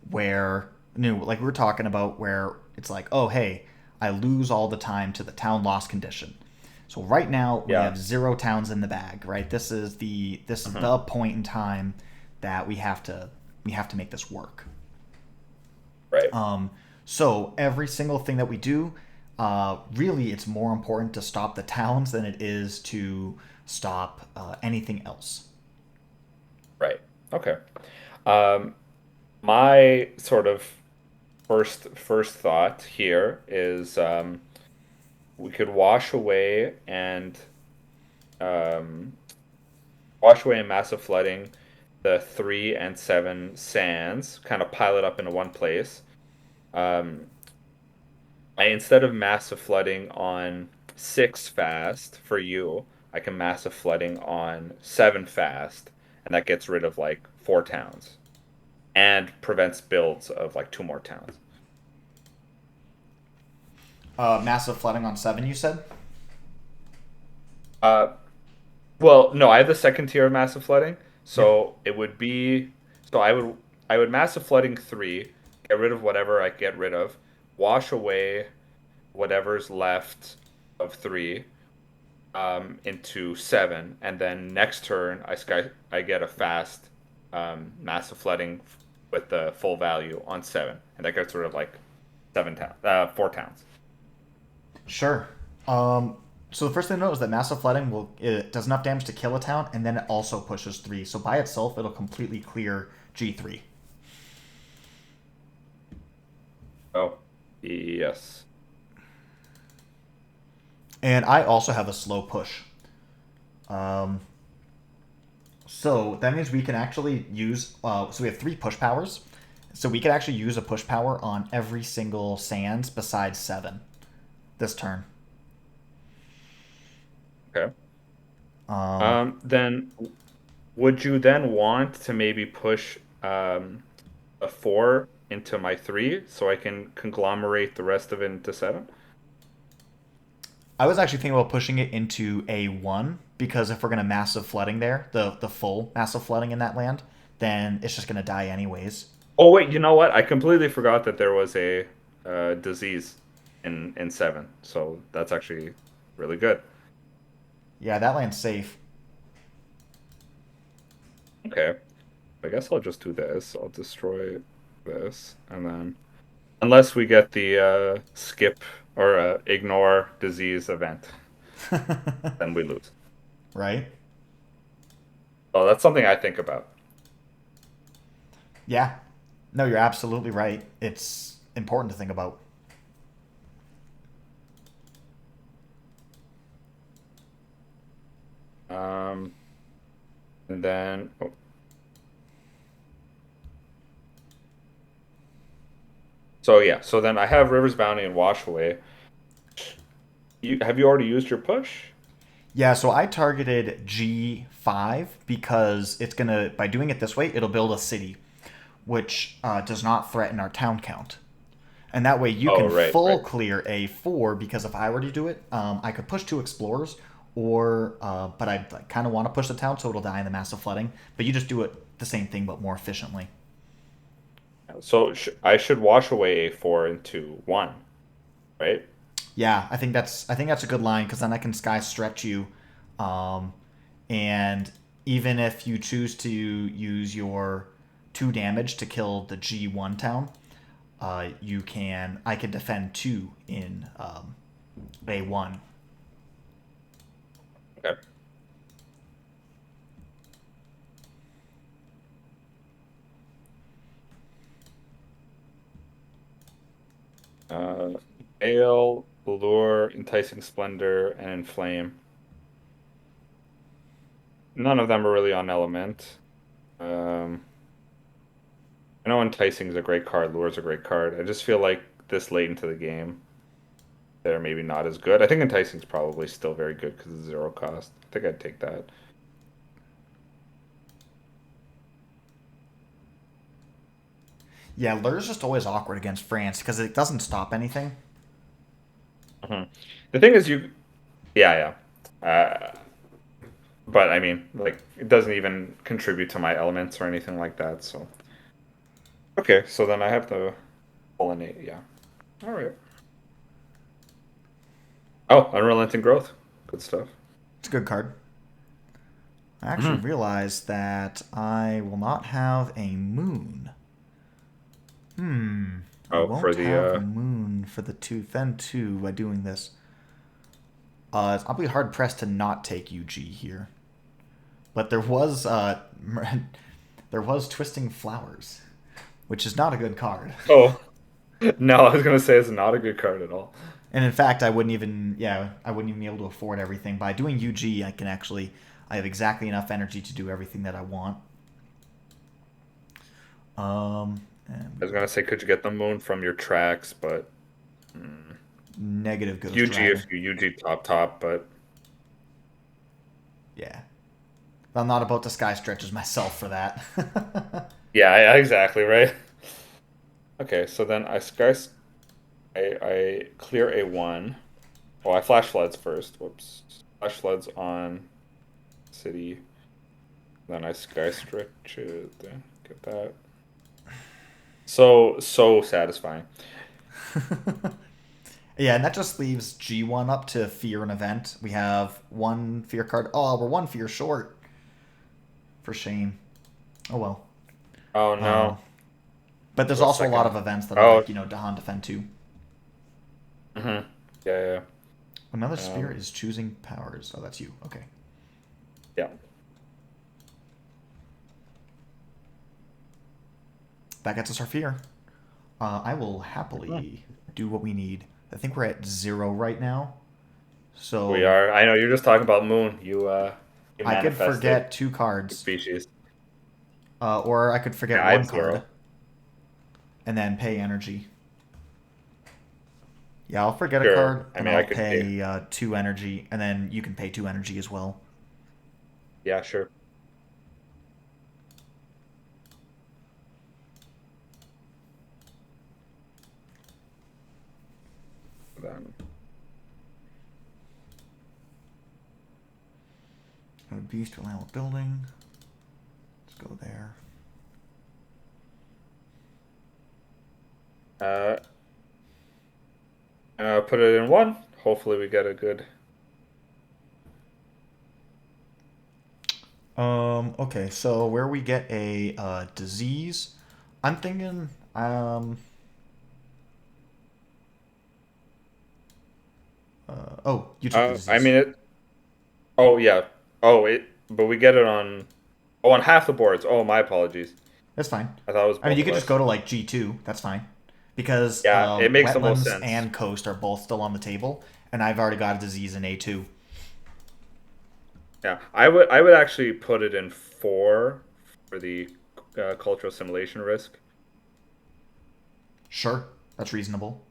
where like we were talking about, where it's like, oh hey, I lose all the time to the town loss condition. So right now we yeah, have 0 towns in the bag. Right, this is mhm, the point in time that we have to make this work. right, So every single thing that we do, really, it's more important to stop the towns than it is to stop anything else. right. Okay. Um, my sort of first thought here is we could um, wash away in massive flooding the 3 and 7 sands, kind of pile it up into one place. Um, instead of massive flooding on 6 fast for you, I can massive flooding on 7 fast, and that gets rid of like 4 towns and prevents builds of like 2 more towns. Massive flooding on 7, you said? Uh, well, no, I have the second tier of massive flooding, Yep. so it would be so I would. I would massive flooding 3, get rid of whatever I get rid of, wash away whatever's left of 3 into 7, and then next turn I get a fast massive flooding with the full value on 7, and that gets rid of like 4 towns. Sure. So the first thing to note is that massive flooding it does enough damage to kill a town, and then it also pushes 3. So by itself, it'll completely clear G3. Oh, yes. And I also have a slow push. Um, so that means we can actually use. So we have 3 push powers. So we could actually use a push power on every single sands besides 7 this turn. Okay. Um, Then would you then want to maybe push a 4 into my 3 so I can conglomerate the rest of it into 7? I was actually thinking about pushing it into A1 because if we're gonna massive flooding there, the full massive flooding in that land, then it's just gonna die anyways. Oh wait, you know what? I completely forgot that there was a disease in 7. So that's actually really good. Yeah, that land's safe. Okay. I guess I'll just do this. I'll destroy this, and then unless we get the skip or ignore disease event, then we lose. Right? Oh, that's something I think about. Yeah. No, you're absolutely right. It's important to think about. Um, and then oh, so yeah, so then I have Rivers Bounty and Washaway. You already used your push? Yeah, so I targeted G5 because it's gonna by doing it this way, it'll build a city, which does not threaten our town count. And that way you Oh, can right, full right. clear A4 because if I were to do it, I could push 2 explorers, or but I kind of want to push the town so it'll die in the massive flooding. But you just do it the same thing but more efficiently. So I should wash away a 4 into 1, right? Yeah, I think that's a good line because then I can sky stretch you, um, and even if you choose to use your 2 damage to kill the G1 town, you can I can defend 2 in A1. Okay. Uh, Ale, Lure, Enticing Splendor, and Inflame. None of them are really on Element. Um, I know Enticing is a great card, Lure is a great card. I just feel like this late into the game, they're maybe not as good. I think Enticing is probably still very good because it's 0 cost. I think I'd take that. Yeah, Lure's just always awkward against France because it doesn't stop anything. Hmm. The thing is, yeah, yeah. But I mean, like, it doesn't even contribute to my elements or anything like that. So, okay, so then I have to pollinate. Yeah. All right. Oh, unrelenting growth. Good stuff. It's a good card. I actually Hmm. realized that I will not have a moon. I Oh, for won't the have moon for the two Fen 2 by doing this. I'll be hard pressed to not take UG here. But there was there was Twisting Flowers, which is not a good card. oh no, I was gonna say it's not a good card at all. And in fact, I wouldn't even be able to afford everything. By doing UG, I have exactly enough energy to do everything that I want. I was And gonna say, could you get the moon from your tracks, but negative Ghost UG Rider. if you UG top, but Yeah. I'm not about to sky stretches myself for that. yeah, yeah, exactly right. Okay, so then I clear a 1. Oh, I flash floods first. Whoops. Flash floods on city. Then I sky stretch it. Get that. So satisfying. Yeah, and that just leaves G1 up to fear an event. We have one fear card. Oh, we're one fear short. For shame. Oh well. Oh Um, no. but there's Go also a lot of second. events that are Oh. like, Dahan Defend 2. Hmm. Yeah, Another yeah. spirit is choosing powers. Oh, that's you. Okay. Yeah. That gets us our fear. I will Hmm. happily do what we need. I think we're at 0 right now. We So are. I know you're just talking about Moon. You I could manifested forget two cards. species. Or I could Yeah, forget I have one card 0. and then pay energy. Yeah, I'll forget a Sure. card I and mean, I I'll could pay. pay 2 energy, and then you can pay 2 energy as well. Yeah, sure. Then, A beast will allow a building. Let's go there. uh, put it in 1. Hopefully, we get a good. Okay, so where we get a disease, I'm thinking, oh, you took the I disease. mean it. Oh yeah. Oh it. But we get it on. Oh, on half the boards. Oh, my apologies. That's fine. I thought it was I mean, both you of could just us. go to like G2. That's fine. Because Yeah, it makes the most wetlands sense. and coast are both still on the table, and I've already got a disease in A2. Yeah, I would actually put it in 4 for the cultural assimilation risk. Sure, that's reasonable.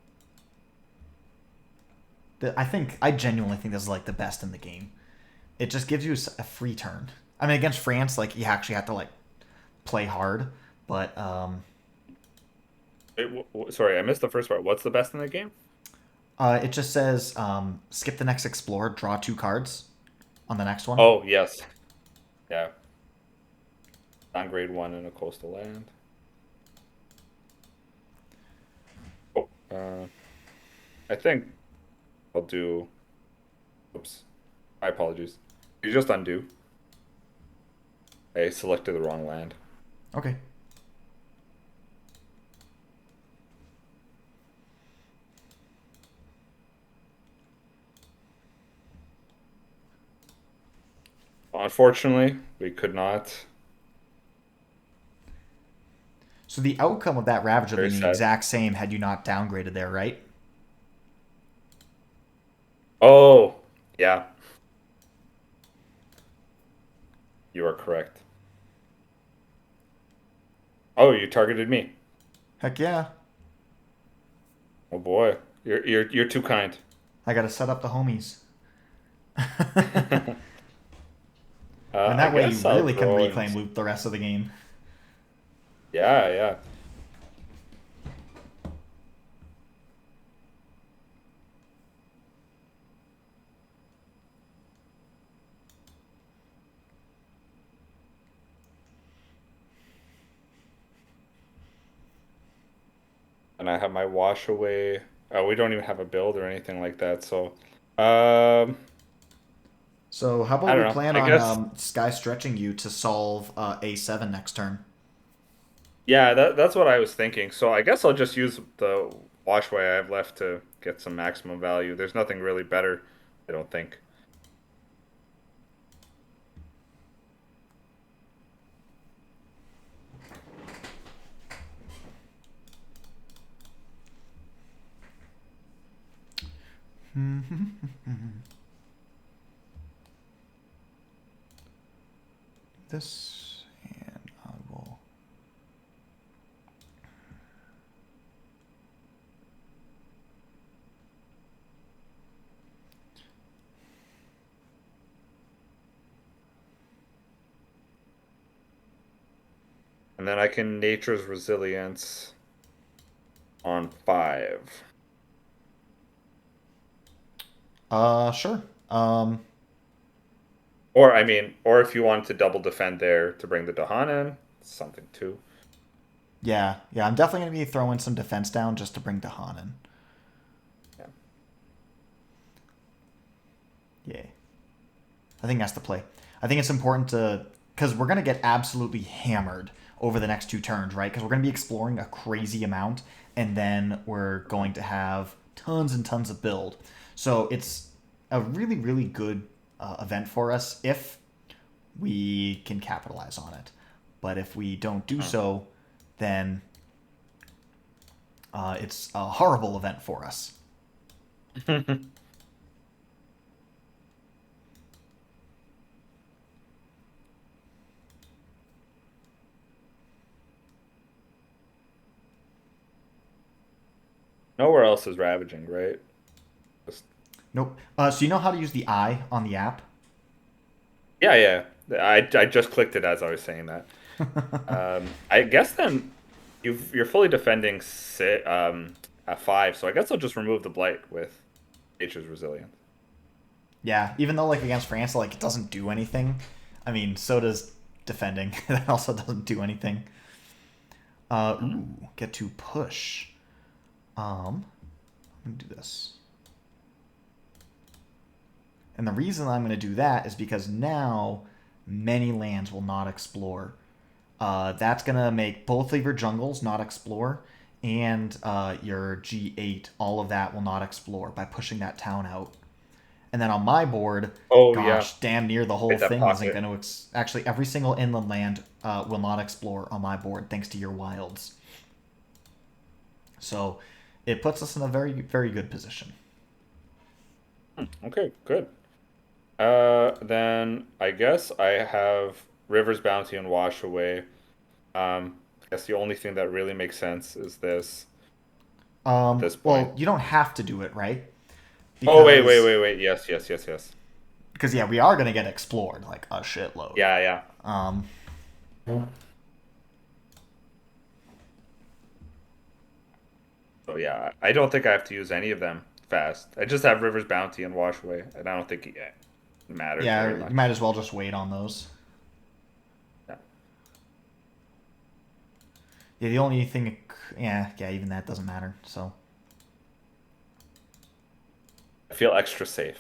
I genuinely think this is like the best in the game. It just gives you a free turn. I mean, against France, like you actually have to like play hard, but Sorry, I missed the first part. What's the best in the game? it just says skip the next explore, draw 2 cards on the next one. Oh yes, yeah, on grade 1 in a coastal land. Oh, I think I'll do. Oops, my apologies. You just undo. I selected the wrong land. Okay. Unfortunately, we could not. So the outcome of that Ravager Very being the sad. exact same had you not downgraded there, right? Oh, yeah, you are correct. Oh, you targeted me. Heck yeah. Oh boy, you're too kind. I gotta set up the homies. And I that way you guess I'll really can go reclaim and loot the rest of the game. yeah, yeah. And I have my wash away. We don't even have a build or anything like that. So, um, So how I about don't we know. plan I on guess Sky stretching you to solve A7 next turn? yeah. That's what I was thinking. So I guess I'll just use the wash away I have left to get some maximum value. There's nothing really better, I don't think. This, and I will. And then I can nature's resilience on 5. Sure. Or I mean, or if you want to double defend there to bring the Dahan in, something too. Yeah, yeah. I'm definitely gonna be throwing some defense down just to bring Dahan in. Yeah. Yeah, I think that's the play. I think it's important to because we're gonna get absolutely hammered over the next two turns, right? Because we're gonna be exploring a crazy amount, and then we're going to have tons and tons of build. So it's a really, really good event for us if we can capitalize on it. But if we don't do so, then it's a horrible event for us. Nowhere else is ravaging, right? Just, Nope. So you know how to use the eye on the app? yeah, yeah. I just clicked it as I was saying that. I guess then you're fully defending at 5, so I guess I'll just remove the blight with nature's resilience. Yeah, even though like against France, like it doesn't do anything. I mean, so does defending. That also doesn't do anything. Get to push. I'm gonna do this. And the reason I'm gonna do that is because now many lands will not explore. That's gonna make both of your jungles not explore, and your G8, all of that will not explore by pushing that town out. And then on my board, Oh yeah, gosh, damn near the whole hit that thing isn't pocket. going to actually every single inland land will not explore on my board thanks to your wilds. So it puts us in a very very good position. Okay, good. Then I guess I have River's Bounty and Wash Away. I guess the only thing that really makes sense is this at this point. Well, you don't have to do it, right? Oh wait, wait, Because wait, wait. Yes, yes, yes, yes. yeah, we are going to get explored like a shitload. Yeah, yeah. Um, So yeah, I don't think I have to use any of them fast. I just have River's Bounty and Wash Away, and I don't think it matters very yeah, you much. might as well just wait on those. Yeah. Yeah, the only thing, yeah, even that doesn't matter. So I feel extra safe.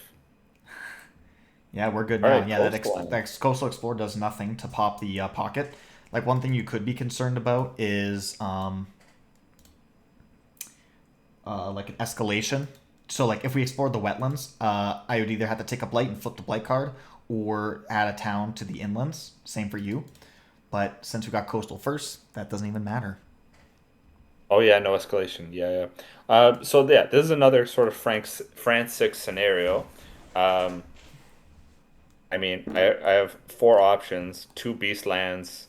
yeah, we're good All now. right, Yeah, Coastal. that Coastal Explorer does nothing to pop the pocket. Like one thing you could be concerned about is like an escalation. So like if we explored the wetlands, I would either have to take a blight and flip the blight card, or add a town to the inlands. Same for you. But since we got coastal first, that doesn't even matter. Oh yeah, no escalation. Yeah, yeah. So yeah, this is another sort of France 6 scenario. Um, I mean, I have four options: two beast lands,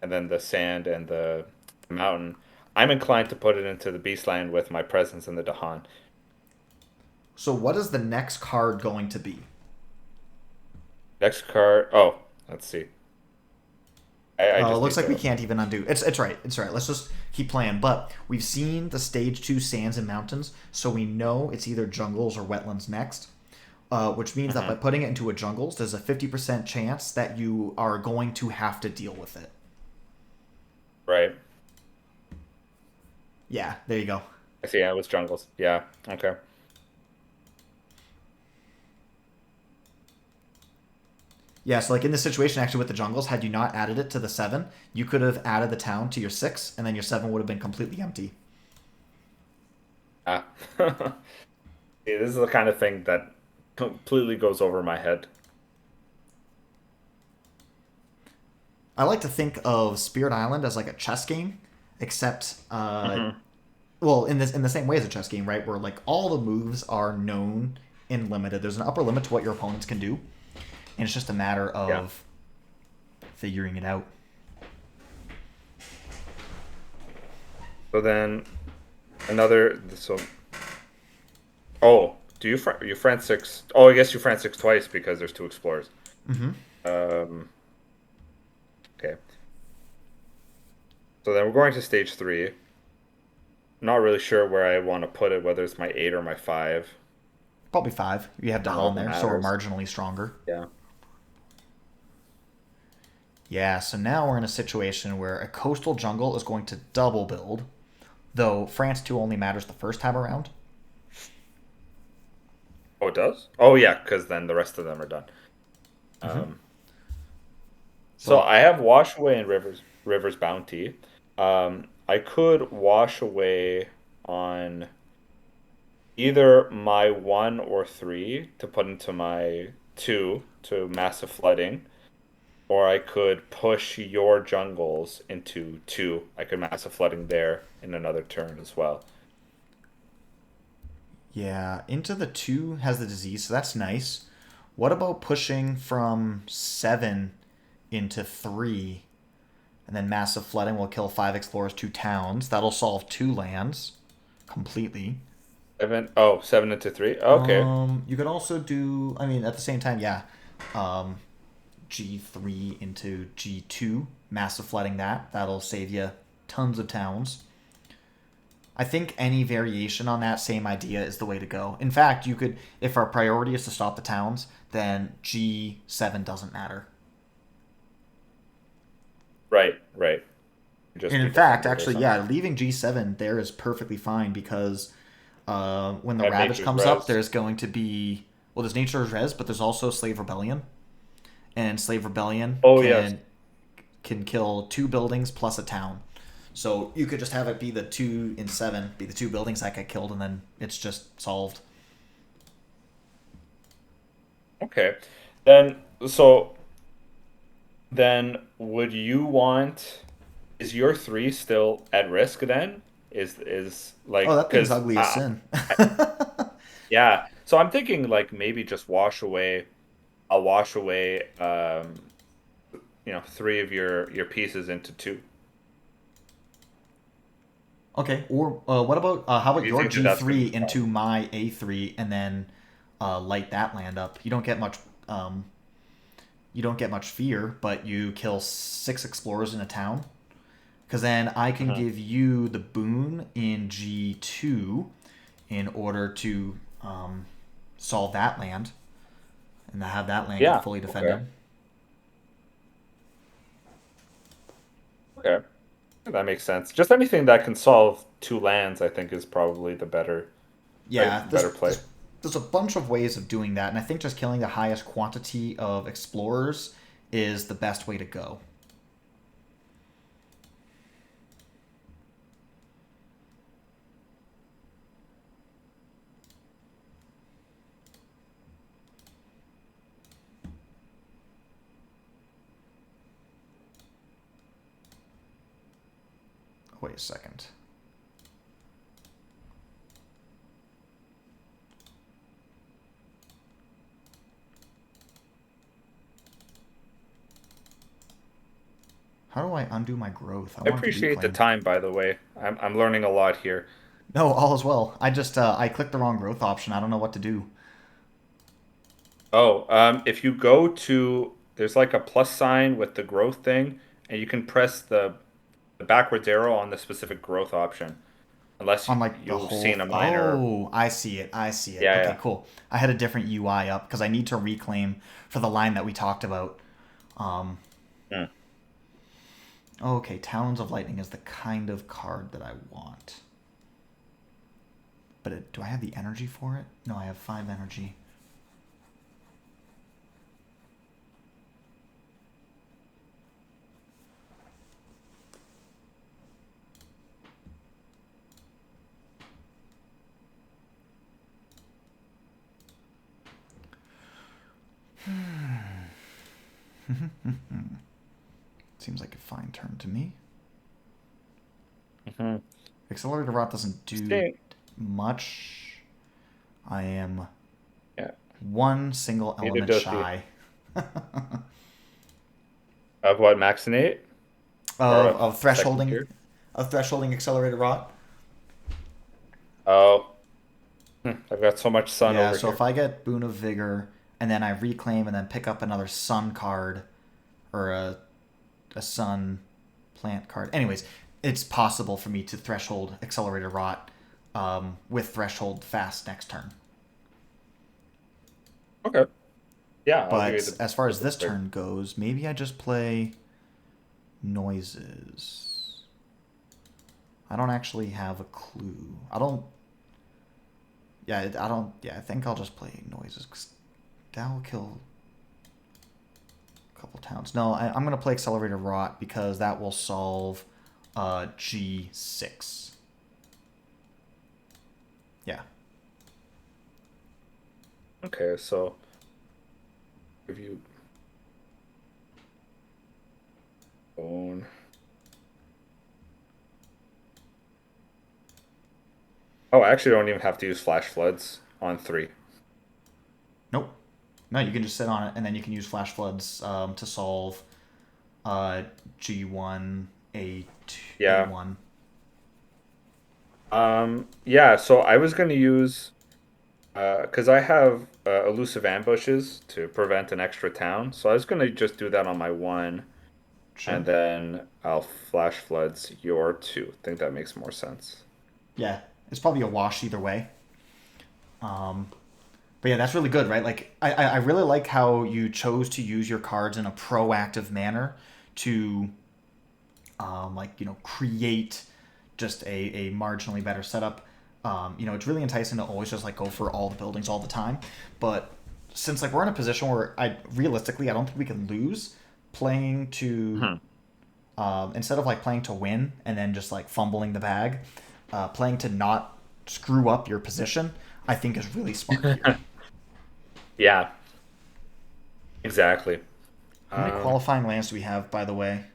and then the sand and the mountain. I'm inclined to put it into the beast land with my presence in the Dahan. So what is the next card going to be? Next card. Oh, let's see. I It just looks need like we to. can't even undo. It's right. It's right. Let's just keep playing. But we've seen the stage two sands and mountains, so we know it's either jungles or wetlands next. Which means that by Mhm. putting it into a jungles, there's a 50% chance that you are going to have to deal with it. Right. Yeah, there you go. I see. Yeah, it was jungles. Yeah. Okay. Yeah, so like in this situation, actually with the jungles, had you not added it to the seven, you could have added the town to your six, and then your seven would have been completely empty. Ah. See, this is the kind of thing that completely goes over my head. I like to think of Spirit Island as like a chess game, except Hmm. well, in the same way as a chess game, right? Where like all the moves are known and limited. There's an upper limit to what your opponents can do, and it's just a matter Yeah. of figuring it out. So then another. So oh, do you France 6? Oh, I guess you France 6 twice because there's two explorers. Um. Okay. So then we're going to stage 3. Not really sure where I want to put it, whether it's my 8 or my 5. Probably five. You have I don't know Dahan if it there, so we're matters. marginally stronger. Yeah. Yeah, so now we're in a situation where a coastal jungle is going to double build, though France 2 only matters the first time around. Oh, it does? Oh, yeah, because then the rest of them are done. Mm-hmm. Um, so So, I have Wash Away and Rivers Bounty. I could wash away on either my one or three to put into my two to massive flooding, or I could push your jungles into two. I could massive flooding there in another turn as well. yeah, into the 2 has the disease, so that's nice. What about pushing from 7 into 3? And then massive flooding will kill 5 explorers, 2 towns. That'll solve 2 lands completely. Seven into three. Okay. You could also do, I mean, at the same time, yeah, um, G3 into G2, massive flooding that. That'll save you tons of towns. I think any variation on that same idea is the way to go. In fact, you could, if our priority is to stop the towns, then G7 doesn't matter. Right, right. Just And be in fact, defended or actually, yeah, something. leaving G7 there is perfectly fine because when the I have Ravage Nature's comes up, Res. there's going to be, well, there's Nature's Res, but there's also Slave Rebellion. And Slave Rebellion Oh yes. can kill 2 buildings plus a town. So you could just have it be the 2 in 7, be the 2 buildings that get killed, and then it's just solved. Okay. Then so then would you want is your three still at risk then? Is Oh, like that thing's because ugly as sin. yeah. So I'm thinking like maybe just wash away. I'll wash away three of your pieces into two. Okay, or what about how Do about you your think that that's going to G3 be a problem? into my A3 and then light that land up? Um, you don't get much fear, but you kill 6 explorers in a town. Because then I can Mhm. give you the boon in G2 in order to solve that land and have that land get Yeah. fully Okay. defended. Okay. That makes sense. Just anything that can solve two lands, I think, is probably the better, Yeah, right? Better play. there's a bunch of ways of doing that, and I think just killing the highest quantity of explorers is the best way to go. Wait a second. How do I undo my growth? I I wanted to appreciate the reclaim. time, by the way. I'm learning a lot here. No, all is well. I clicked the wrong growth option. I don't know what to do. Oh, if you go to there's like a plus sign with the growth thing, and you can press the backwards arrow on the specific growth option, unless On like the you've whole. seen a minor. Oh, I see it. I see it. Okay, Yeah, cool. I had a different UI up because I need to reclaim for the line that we talked about. Um, yeah. okay, Talons of Lightning is the kind of card that I want. But do I have the energy for it? No, I have 5 energy. Seems like a fine turn to me. Hmm. Accelerator Rot doesn't do Stay. much. I am Yeah. one single Neither element does he. shy Of what, Maxinate? Or of second thresholding tier? Accelerated Rot. Oh, I've got so much sun Yeah, over so if here. I get Boon of Vigor and then I reclaim and then pick up another Sun card or a Sun plant card. Anyways, it's possible for me to threshold Accelerated Rot with threshold fast next turn. Okay. Yeah, I'll give you But as far the as this break. turn goes, maybe I just play. Noises. I don't actually have a clue. I don't. Yeah, I don't. Yeah, I think I'll just play noises. 'Cause that will kill a couple towns. No, I'm gonna play accelerated rot because that will solve G6. Yeah. Okay, so if you own. Oh, I actually don't even have to use flash floods on 3. Nope. No, you can just sit on it, and then you can use flash floods to solve uh, G1, A2, Yeah. A1. Yeah, so I was going to use because I have elusive ambushes to prevent an extra town. So I was going to just do that on my 1, Sure. and then I'll flash floods your 2. I think that makes more sense. Yeah, it's probably a wash either way. But yeah, that's really good, right? Like, I really like how you chose to use your cards in a proactive manner to, like, create just a marginally better setup. It's really enticing to always just, like, go for all the buildings all the time. But since, like, we're in a position where I don't think we can lose playing to, Hmm. instead of, like, playing to win and then just, like, fumbling the bag, playing to not screw up your position, I think is really smart here. Yeah, exactly. How many Um, qualifying lands do we have, by the way?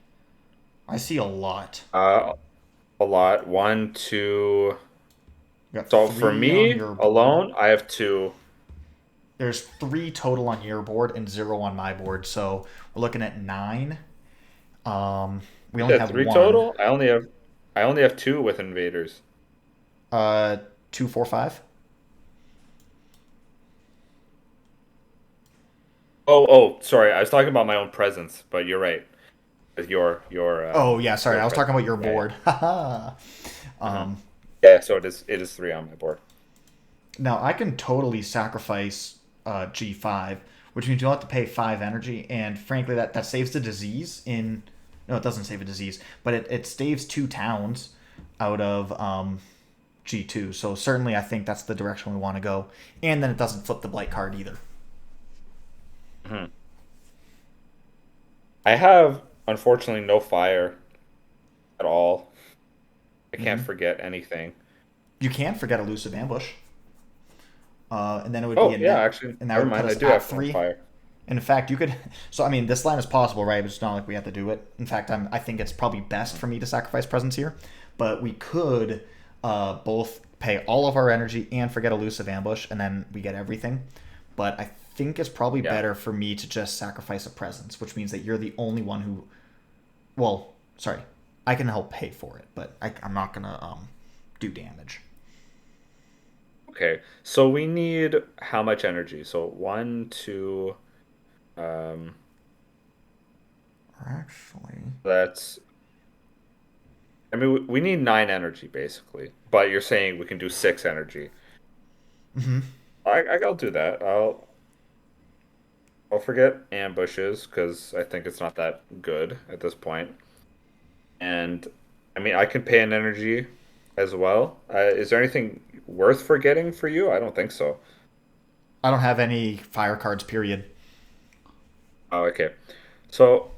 I see a lot. uh, a lot. 1, 2. We got So for three on me your board. alone, I have 2. There's three total on your board and zero on my board, so we're looking at nine. We You only said have 3 one. total? I only have 2 with invaders. Uh, 2, 4, 5. Oh, sorry. I was talking about my own presence, but you're right. Oh yeah, sorry, Your I was talking presence. about your Yeah, board. Haha. yeah. Hmm. um, Yeah, so it is 3 on my board. Now I can totally sacrifice G5, which means you'll have to pay 5 energy, and frankly, that saves the disease in. No, it doesn't save a disease, but it saves 2 towns out of G2. So certainly, I think that's the direction we want to go, and then it doesn't flip the blight card either. Hmm. I have unfortunately no fire at all. I can't Hmm. forget anything. You can forget elusive ambush, and then it would be Oh, a yeah, net, actually, and that never would put mind. I us do at have one 3. fire. And in fact, you could. So I mean, this line is possible, right? But it's not like we have to do it. In fact, I think it's probably best for me to sacrifice presence here. But we could both pay all of our energy and forget elusive ambush, and then we get everything. But I think it's probably Yeah. better for me to just sacrifice a presence, which means that you're the only one who. Well, sorry, I can help pay for it, but I'm not gonna do damage. Okay. So we need how much energy? So 1, 2. Um, Actually, that's. I mean, we need 9 energy basically, but you're saying we can do 6 energy. hmm I'll do that. I'll forget ambushes because I think it's not that good at this point. And I mean, I can pay an energy as well. Is there anything worth forgetting for you? I don't think so. I don't have any fire cards. Period. Oh, okay. So,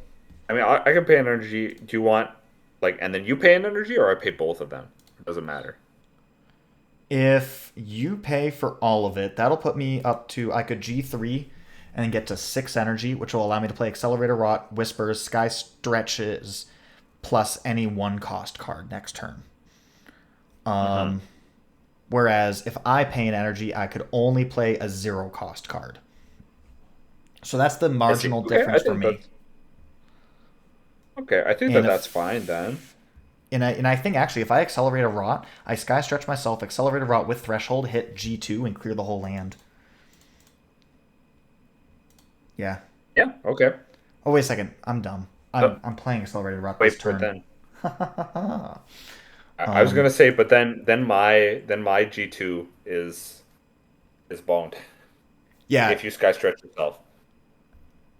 I mean, I can pay an energy. Do you want like, and then you pay an energy, or I pay both of them? It doesn't matter. If you pay for all of it, that'll put me up to I could G3 and then get to 6 energy, which will allow me to play Accelerator Rot, Whispers, Sky Stretches, plus any 1 cost card next turn. Hmm. Whereas if I pay an energy, I could only play a 0 cost card. So that's the I see. marginal Okay, I difference for think me. that's okay. I think And that that's fine then. if and I think actually if I accelerate a rot, I sky stretch myself, accelerate a rot with threshold, hit G2 and clear the whole land. Yeah. Yeah. Okay. Oh wait a second, I'm dumb. So, I'm playing accelerated rot this wait, but turn. then I I was gonna say, but then my G2 is boned Yeah, if you sky stretch yourself.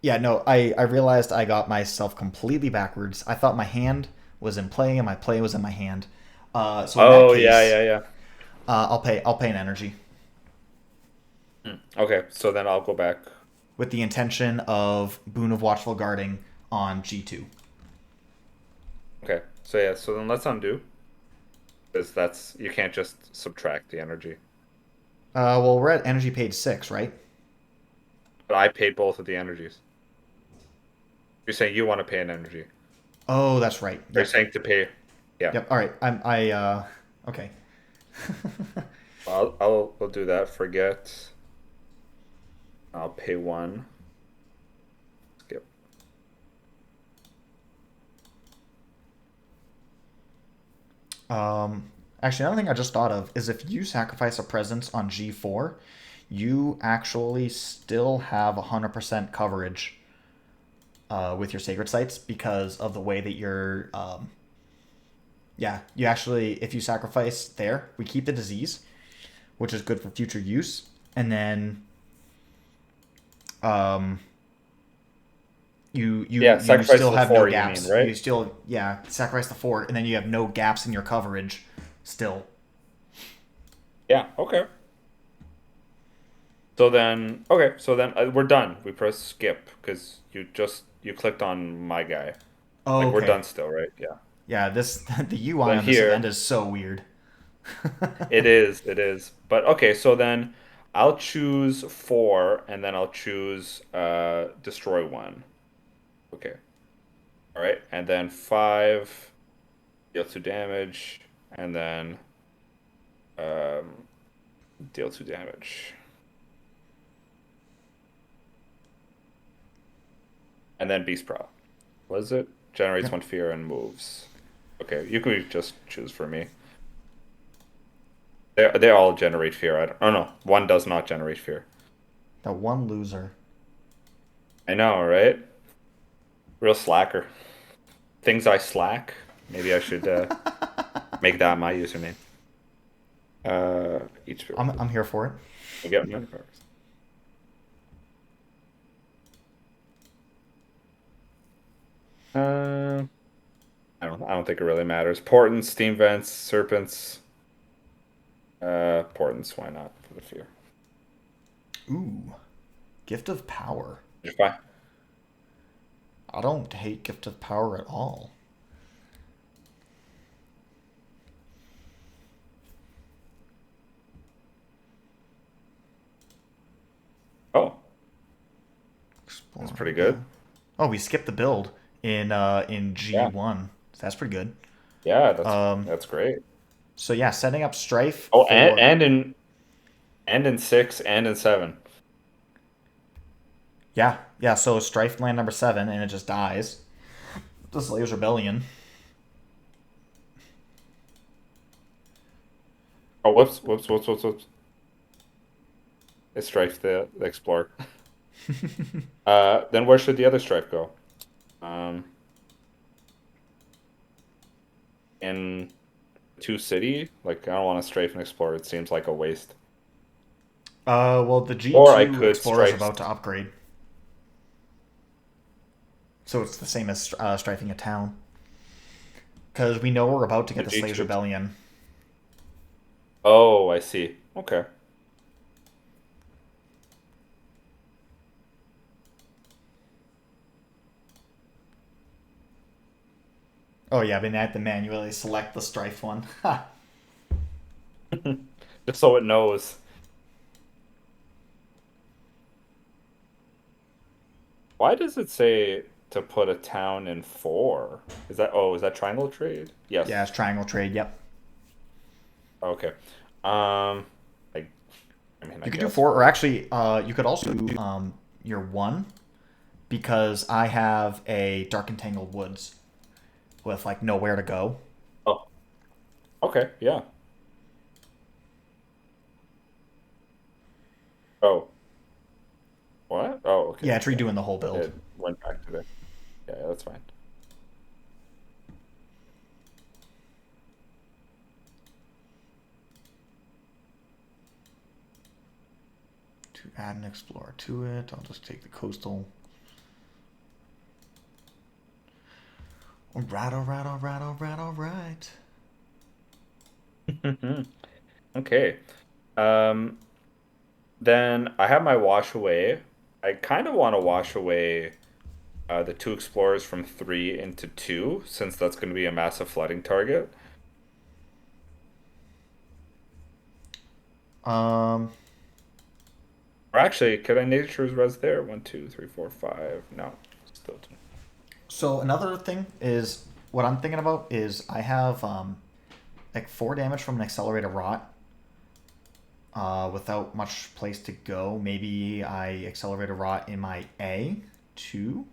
Yeah, no, I realized I got myself completely backwards. I thought my hand was in play and my play was in my hand. So in that Oh yeah, case, yeah, yeah. I'll pay an energy Okay, so then I'll go back. with the intention of Boon of Watchful Guarding on G2. Okay, so yeah, so then let's undo because that's you can't just subtract the energy. Well, we're at energy page 6, right? But I paid both of the energies. You're saying you want to pay an energy. Oh, that's right. You're Yep. saying to pay. Yeah, Yep. All right. Okay. I'll do that. Forget. I'll pay one. Skip. Actually, another thing I just thought of is if you sacrifice a presence on G4, you actually still have 100% coverage with your sacred sites because of the way that you're. Yeah, you actually, if you sacrifice there, we keep the disease, which is good for future use, and then um, Yeah, you sacrifice still the have no four. You mean gaps. You right? still sacrifice the fort, and then you have no gaps in your coverage still. Yeah. Okay. So then we're done. We press skip because you clicked on my guy. Oh, Like we're okay. done still, right? Yeah. Yeah, this the UI Then on this event here is so weird. it is. But okay, so then I'll choose four, and then I'll choose destroy one. Okay. All right, and then five deal two damage, and then um, deal two damage, and then beast prow. What is it? Generates Yep. one fear and moves. Okay, you could just choose for me. They all generate fear. I don't. Oh no, one does not generate fear. The one loser. I know, right? Real slacker. Things I slack. Maybe I should make that my username. Each fear. I'm here for it. I get my powers. Uh, I don't think it really matters. Portents, steam vents, serpents. Portents. Why not for the fear? Ooh, gift of power. You're fine. I don't hate gift of power at all. Oh, that's Explore. pretty Yeah. good. Oh, we skipped the build in Yeah, G1. So that's pretty good. yeah. Um, That's great. so yeah, setting up Strife Oh, for and in six and in seven. yeah. So Strife land number 7, and it just dies. The Slayer's Rebellion. Oh, whoops. It's Strife the Explorer. Then where should the other Strife go? Um, in two city? Like I don't want to strafe and explore. It seems like a waste. Well, the Or I G2 could Explorer is strafe about to upgrade, so it's the same as strifing a town. Because we know we're about to the get the Slayer's G2. Rebellion. Oh, I see. Okay. Oh yeah, but I have to manually select the Strife one. Ha. Just so it knows. Why does it say to put a town in four? Is that triangle trade? Yeah, Yes. it's triangle trade. Yep. Okay. Um, I, I You could do guess 4, or four. actually, you could also do your 1 because I have a Dark Entangled Woods with like nowhere to go. Oh, okay. Yeah. Oh, what? Oh, okay. Yeah, it's Yeah. redoing the whole build. It went back to there. Yeah, yeah, that's fine. To add an explorer to it, I'll just take the coastal. Right, all right, all right, all right, all right. Okay. Um, then I have my wash away. I kind of want to wash away the two explorers from three into two, since that's going to be a massive flooding target. Um, Or actually, could I nature's res there? One, two, three, four, five. No, still two. so another thing is what I'm thinking about is I have like 4 damage from an accelerated rot. Without much place to go, maybe I accelerate a rot in my A two.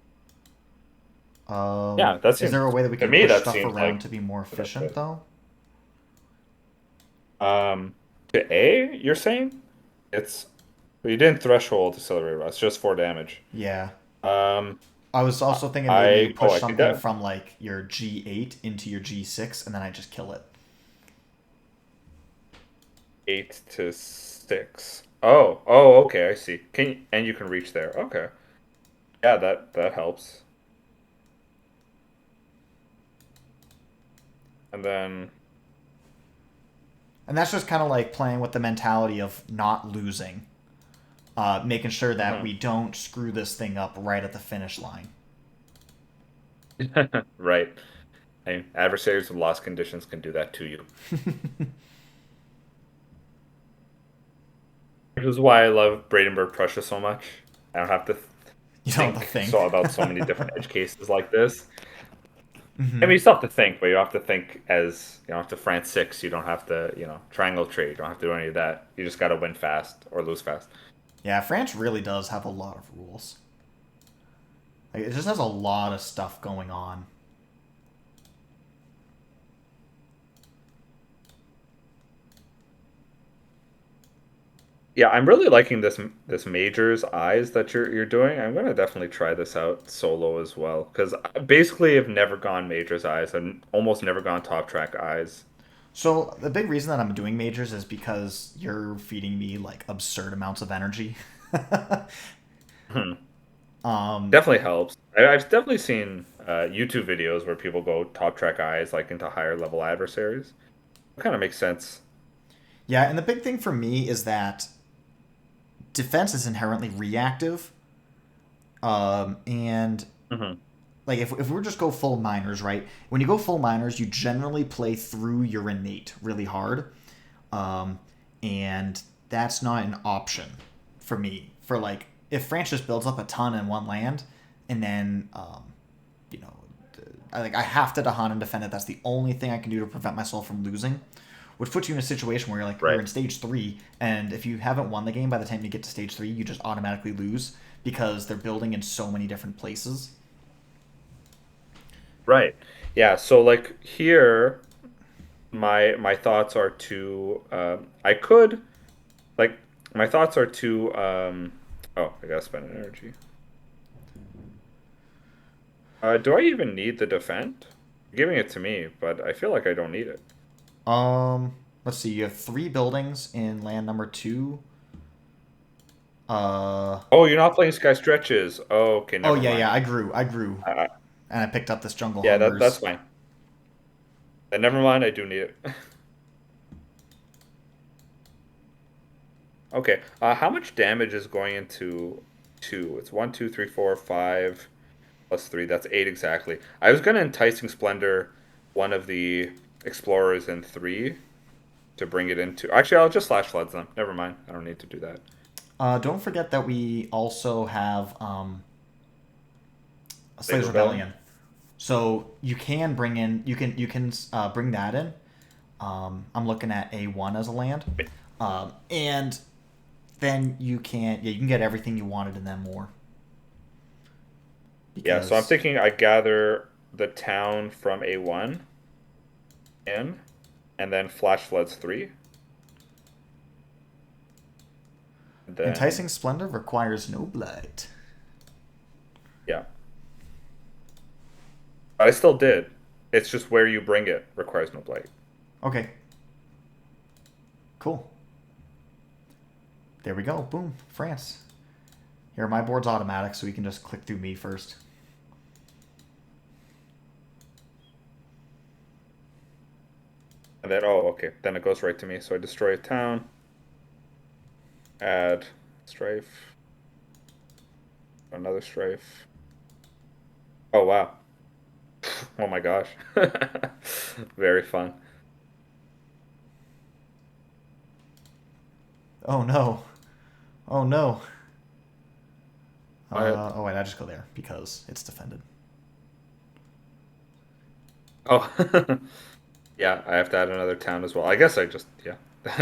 Yeah, that Is there a seems way that we to can me push that stuff seems around like to be more the best efficient, way. though? To A, you're saying it's well, you didn't threshold accelerator. It's just 4 damage. Yeah. Um, I was also thinking maybe you I push I could something get from like your G8 into your G6, and then I just kill it. 8 to 6. Oh, okay, I see. Can you, and you can reach there. Okay, yeah, that helps. And then, And that's just kind of like playing with the mentality of not losing, making sure that uh we don't screw this thing up right at the finish line. right. I adversaries with lost conditions can do that to you. Which is why I love Bradenburg Prussia so much. I don't have to You don't have to think so think. about so many different edge cases like this. I Hmm. mean, you still have to think, but you don't have to think as you don't have to France six. You don't have to, triangle trade. You don't have to do any of that. You just got to win fast or lose fast. Yeah, France really does have a lot of rules. Like, it just has a lot of stuff going on. Yeah, I'm really liking this Major's Eyes that you're doing. I'm gonna definitely try this out solo as well because I basically have never gone Major's Eyes and almost never gone Top Track Eyes. So the big reason that I'm doing majors is because you're feeding me like absurd amounts of energy. Hmm. um, Definitely helps. I've definitely seen YouTube videos where people go Top Track Eyes like into higher level adversaries. It kind of makes sense. yeah, and the big thing for me is that defense is inherently reactive. And Hmm. like if we just go full miners, right? When you go full miners, you generally play through your innate really hard. Um, and that's not an option for me. For like, if France just builds up a ton in one land, and then you know, I have to Dahan and defend it. That's the only thing I can do to prevent myself from losing. Which puts you in a situation where you're Right. in stage three, and if you haven't won the game by the time you get to stage three, you just automatically lose because they're building in so many different places. Right. Yeah. So like here, my thoughts are to I could like my thoughts are to oh, I gotta spend an energy. Do I even need the defend? You're giving it to me, but I feel like I don't need it. Let's see. You have 3 buildings in land number two. Uh, Oh, you're not playing Sky Stretches. Oh, okay, oh never yeah, yeah. mind. I grew, Uh, and I picked up this jungle yeah, that's hungers. fine. Then never mind, I do need it. Okay. How much damage is going into two? It's one, two, three, four, five plus three. That's eight exactly. I was gonna enticing splendor one of the explorers in three to bring it into. Actually, I'll just slash floods them. Never mind. I don't need to do that. Don't forget that we also have Late Slaves rebellion. Rebellion. So you can bring that in. I'm looking at A1 as a land, and then you can get everything you wanted and then more Yeah. So I'm because thinking I gather the town from A1 in, and then flash floods three, and then Enticing Splendor requires no blight. yeah. But I still did. It's just where you bring it requires no blight. Okay, cool. There we go. Boom, France. Here, my board's automatic, so you can just click through me first. And then, oh, okay. Then it goes right to me. So I destroy a town, add strife, another strife. Oh, wow. Oh my gosh. Very fun. Oh no. Oh no. What? Oh wait, I just go there because it's defended. Oh, yeah, I have to add another town as well. I guess I just, yeah.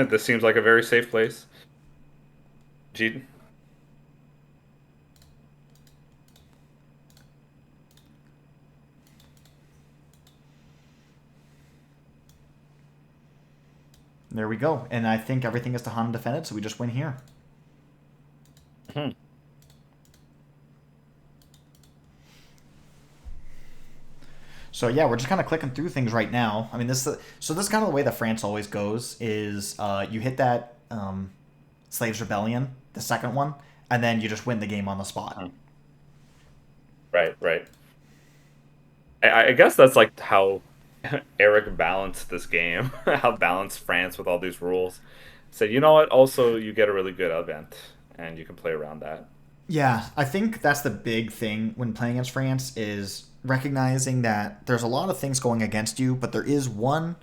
This seems like a very safe place. G There we go. And I think everything is Tahan defended, so we just win here. hmm. So yeah, we're just kind of clicking through things right now. I mean, this is kind of the way that France always goes. Is you hit that Slaves Rebellion, the second one, and then you just win the game on the spot. Right, right. I guess that's like how Eric balanced this game, how balanced France with all these rules. So you know what? Also, you get a really good event, and you can play around that. Yeah, I think that's the big thing when playing against France is recognizing that there's a lot of things going against you, but there is one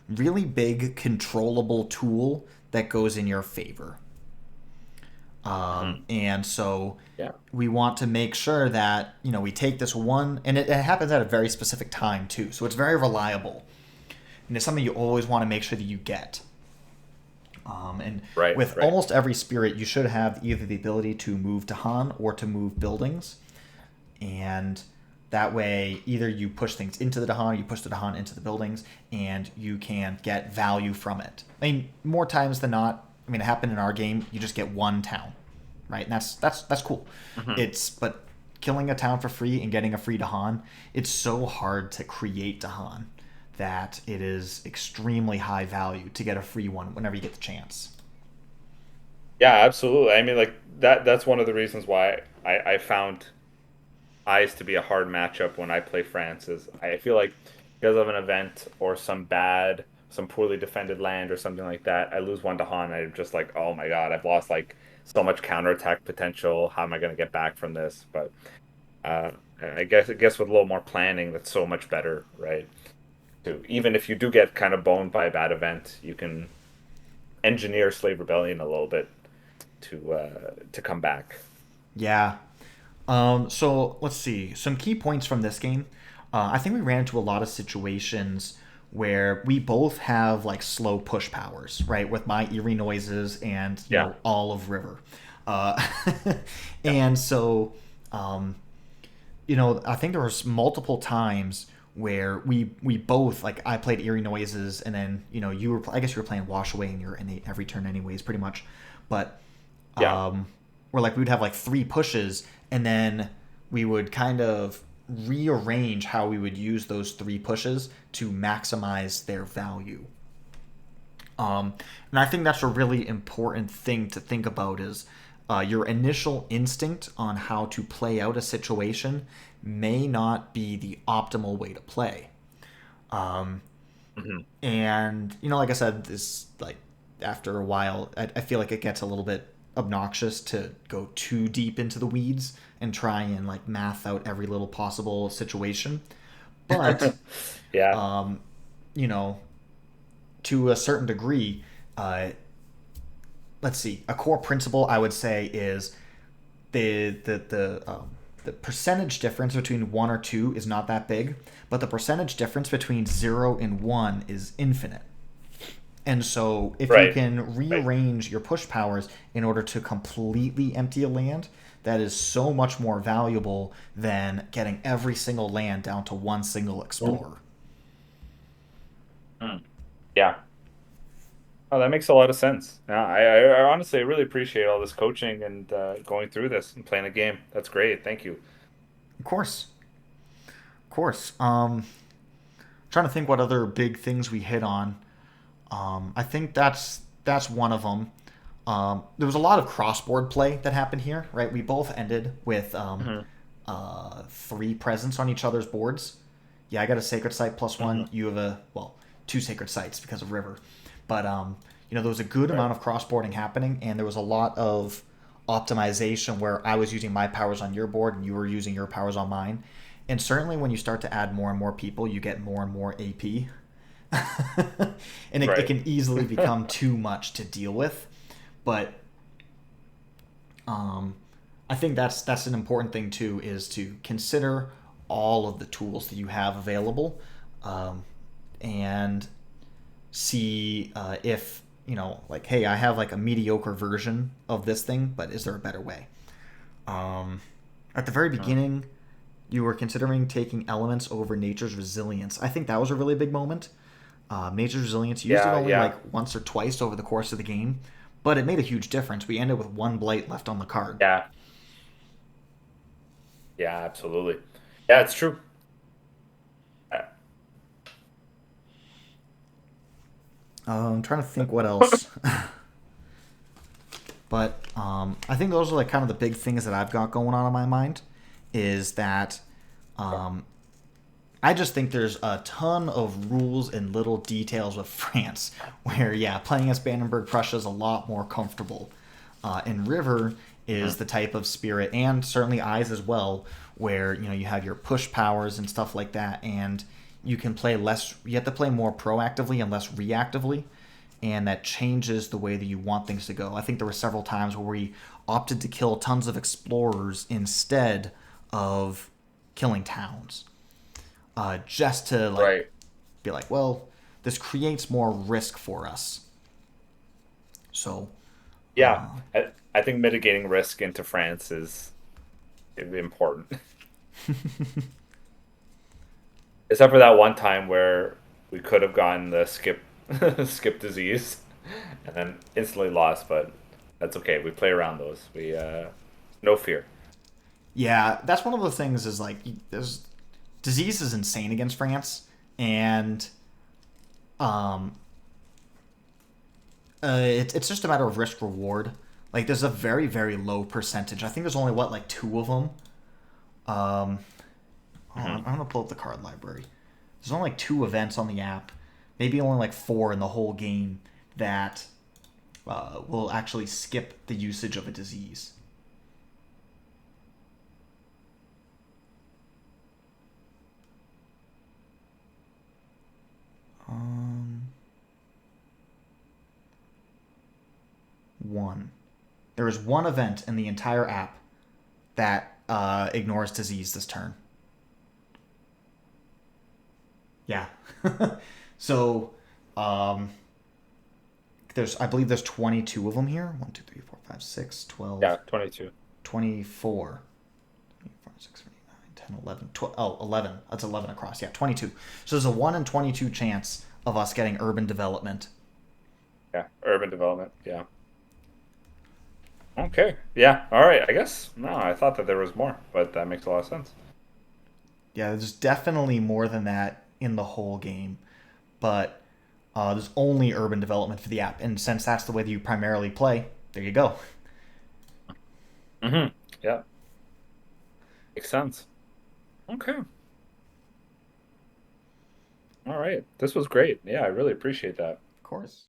really big controllable tool that goes in your favor. Hmm. And so Yeah. we want to make sure that we take this one, and it happens at a very specific time too. So it's very reliable, and it's something you always want to make sure that you get. And Right, with right. almost every spirit, you should have either the ability to move to Han or to move buildings, and that way either you push things into the Dahan, you push the Dahan into the buildings, and you can get value from it. I mean, more times than not, I mean, it happened in our game. You just get one town, right? And that's cool. Hmm. But killing a town for free and getting a free Dahan, it's so hard to create Dahan that it is extremely high value to get a free one whenever you get the chance. Yeah, absolutely. I mean, like that's one of the reasons why I found Eyes to be a hard matchup when I play France is I feel like because of an event or some poorly defended land or something like that, I lose one to Han. I'm just like, oh my God, I've lost like so much counterattack potential. How am I going to get back from this? But uh, I guess with a little more planning, that's so much better, right? To even if you do get kind of boned by a bad event, you can engineer Slave Rebellion a little bit to come back. Yeah. So let's see some key points from this game. I think we ran into a lot of situations where we both have like slow push powers, right? With my eerie noises and Yeah, all of river, uh, yeah, and so um, I think there was multiple times where we both like I played eerie noises and then you were I guess you were playing wash away in your innate every turn anyways pretty much, but yeah. um, where like we would have like three pushes and then we would kind of rearrange how we would use those three pushes to maximize their value. And I think that's a really important thing to think about is your initial instinct on how to play out a situation may not be the optimal way to play. Hmm. And like I said, this like after a while, I feel like it gets a little bit obnoxious to go too deep into the weeds and try and like math out every little possible situation. But Yeah. you know, to a certain degree, uh, let's see, a core principle I would say is the percentage difference between one or two is not that big, but the percentage difference between 0 and 1 is infinite. And so, if you Right. can Right. rearrange your push powers in order to completely empty a land, that is so much more valuable than getting every single land down to one single explorer. Mm. Yeah. Oh, that makes a lot of sense. Yeah, I honestly really appreciate all this coaching and going through this and playing the game. That's great. Thank you. Of course, of course. Trying to think what other big things we hit on. I think that's one of them. There was a lot of crossboard play that happened here, right? We both ended with Hmm. three presents on each other's boards. Yeah, I got a sacred site plus Hmm. one. You have a two sacred sites because of river. But there was a good Right. amount of crossboarding happening, and there was a lot of optimization where I was using my powers on your board and you were using your powers on mine. And certainly when you start to add more and more people, you get more and more AP. And it Right. can easily become too much to deal with. But um, I think that's an important thing too, is to consider all of the tools that you have available, um, and see if like, hey, I have like a mediocre version of this thing, but is there a better way? Um, at the very Uh, beginning, you were considering taking elements over nature's resilience. I think that was a really big moment. Nature's resilience, you used it yeah, only yeah, like once or twice over the course of the game, but it made a huge difference. We ended with one blight left on the card. yeah, yeah, absolutely. Yeah, it's true. Uh, I'm trying to think what else. But I think those are like kind of the big things that I've got going on in my mind. Is that um, I just think there's a ton of rules and little details with France where, yeah, playing as Brandenburg Prussia is a lot more comfortable. And River is mhm. the type of spirit, and certainly Eyes as well, where you have your push powers and stuff like that, and you can play less. You have to play more proactively and less reactively, and that changes the way that you want things to go. I think there were several times where we opted to kill tons of explorers instead of killing towns, just to like Right. be like, well, this creates more risk for us. So, Yeah, I think mitigating risk into France is important. Except for that one time where we could have gotten the skip disease and then instantly lost, but that's okay. We play around those. We no fear. yeah, that's one of the things. Is like, there's disease is insane against France, and um, it's just a matter of risk reward. Like, there's a very very low percentage. I think there's only what, like, two of them. Um, I'm Hmm. gonna pull up the card library. There's only like two events on the app, maybe only like four in the whole game that will actually skip the usage of a disease. Um, One. There is one event in the entire app that ignores disease this turn. Yeah. So, um, I believe there's 22 of them here. 1, 2, 3, 4, 5, 6, Yeah, 12, 22. 24. 4, 6, 7, 8, 9, 10, 11, 12, oh, 11. That's 11 across. Yeah, 22. So there's a 1 in 22 chance of us getting urban development. Yeah, urban development. Yeah. Okay. Yeah. All right. I guess no. I thought that there was more, but that makes a lot of sense. Yeah, there's definitely more than that in the whole game. But there's only urban development for the app. And since that's the way that you primarily play, there you go. Hmm. Yeah, makes sense. Okay. All right. This was great. Yeah, I really appreciate that. Of course.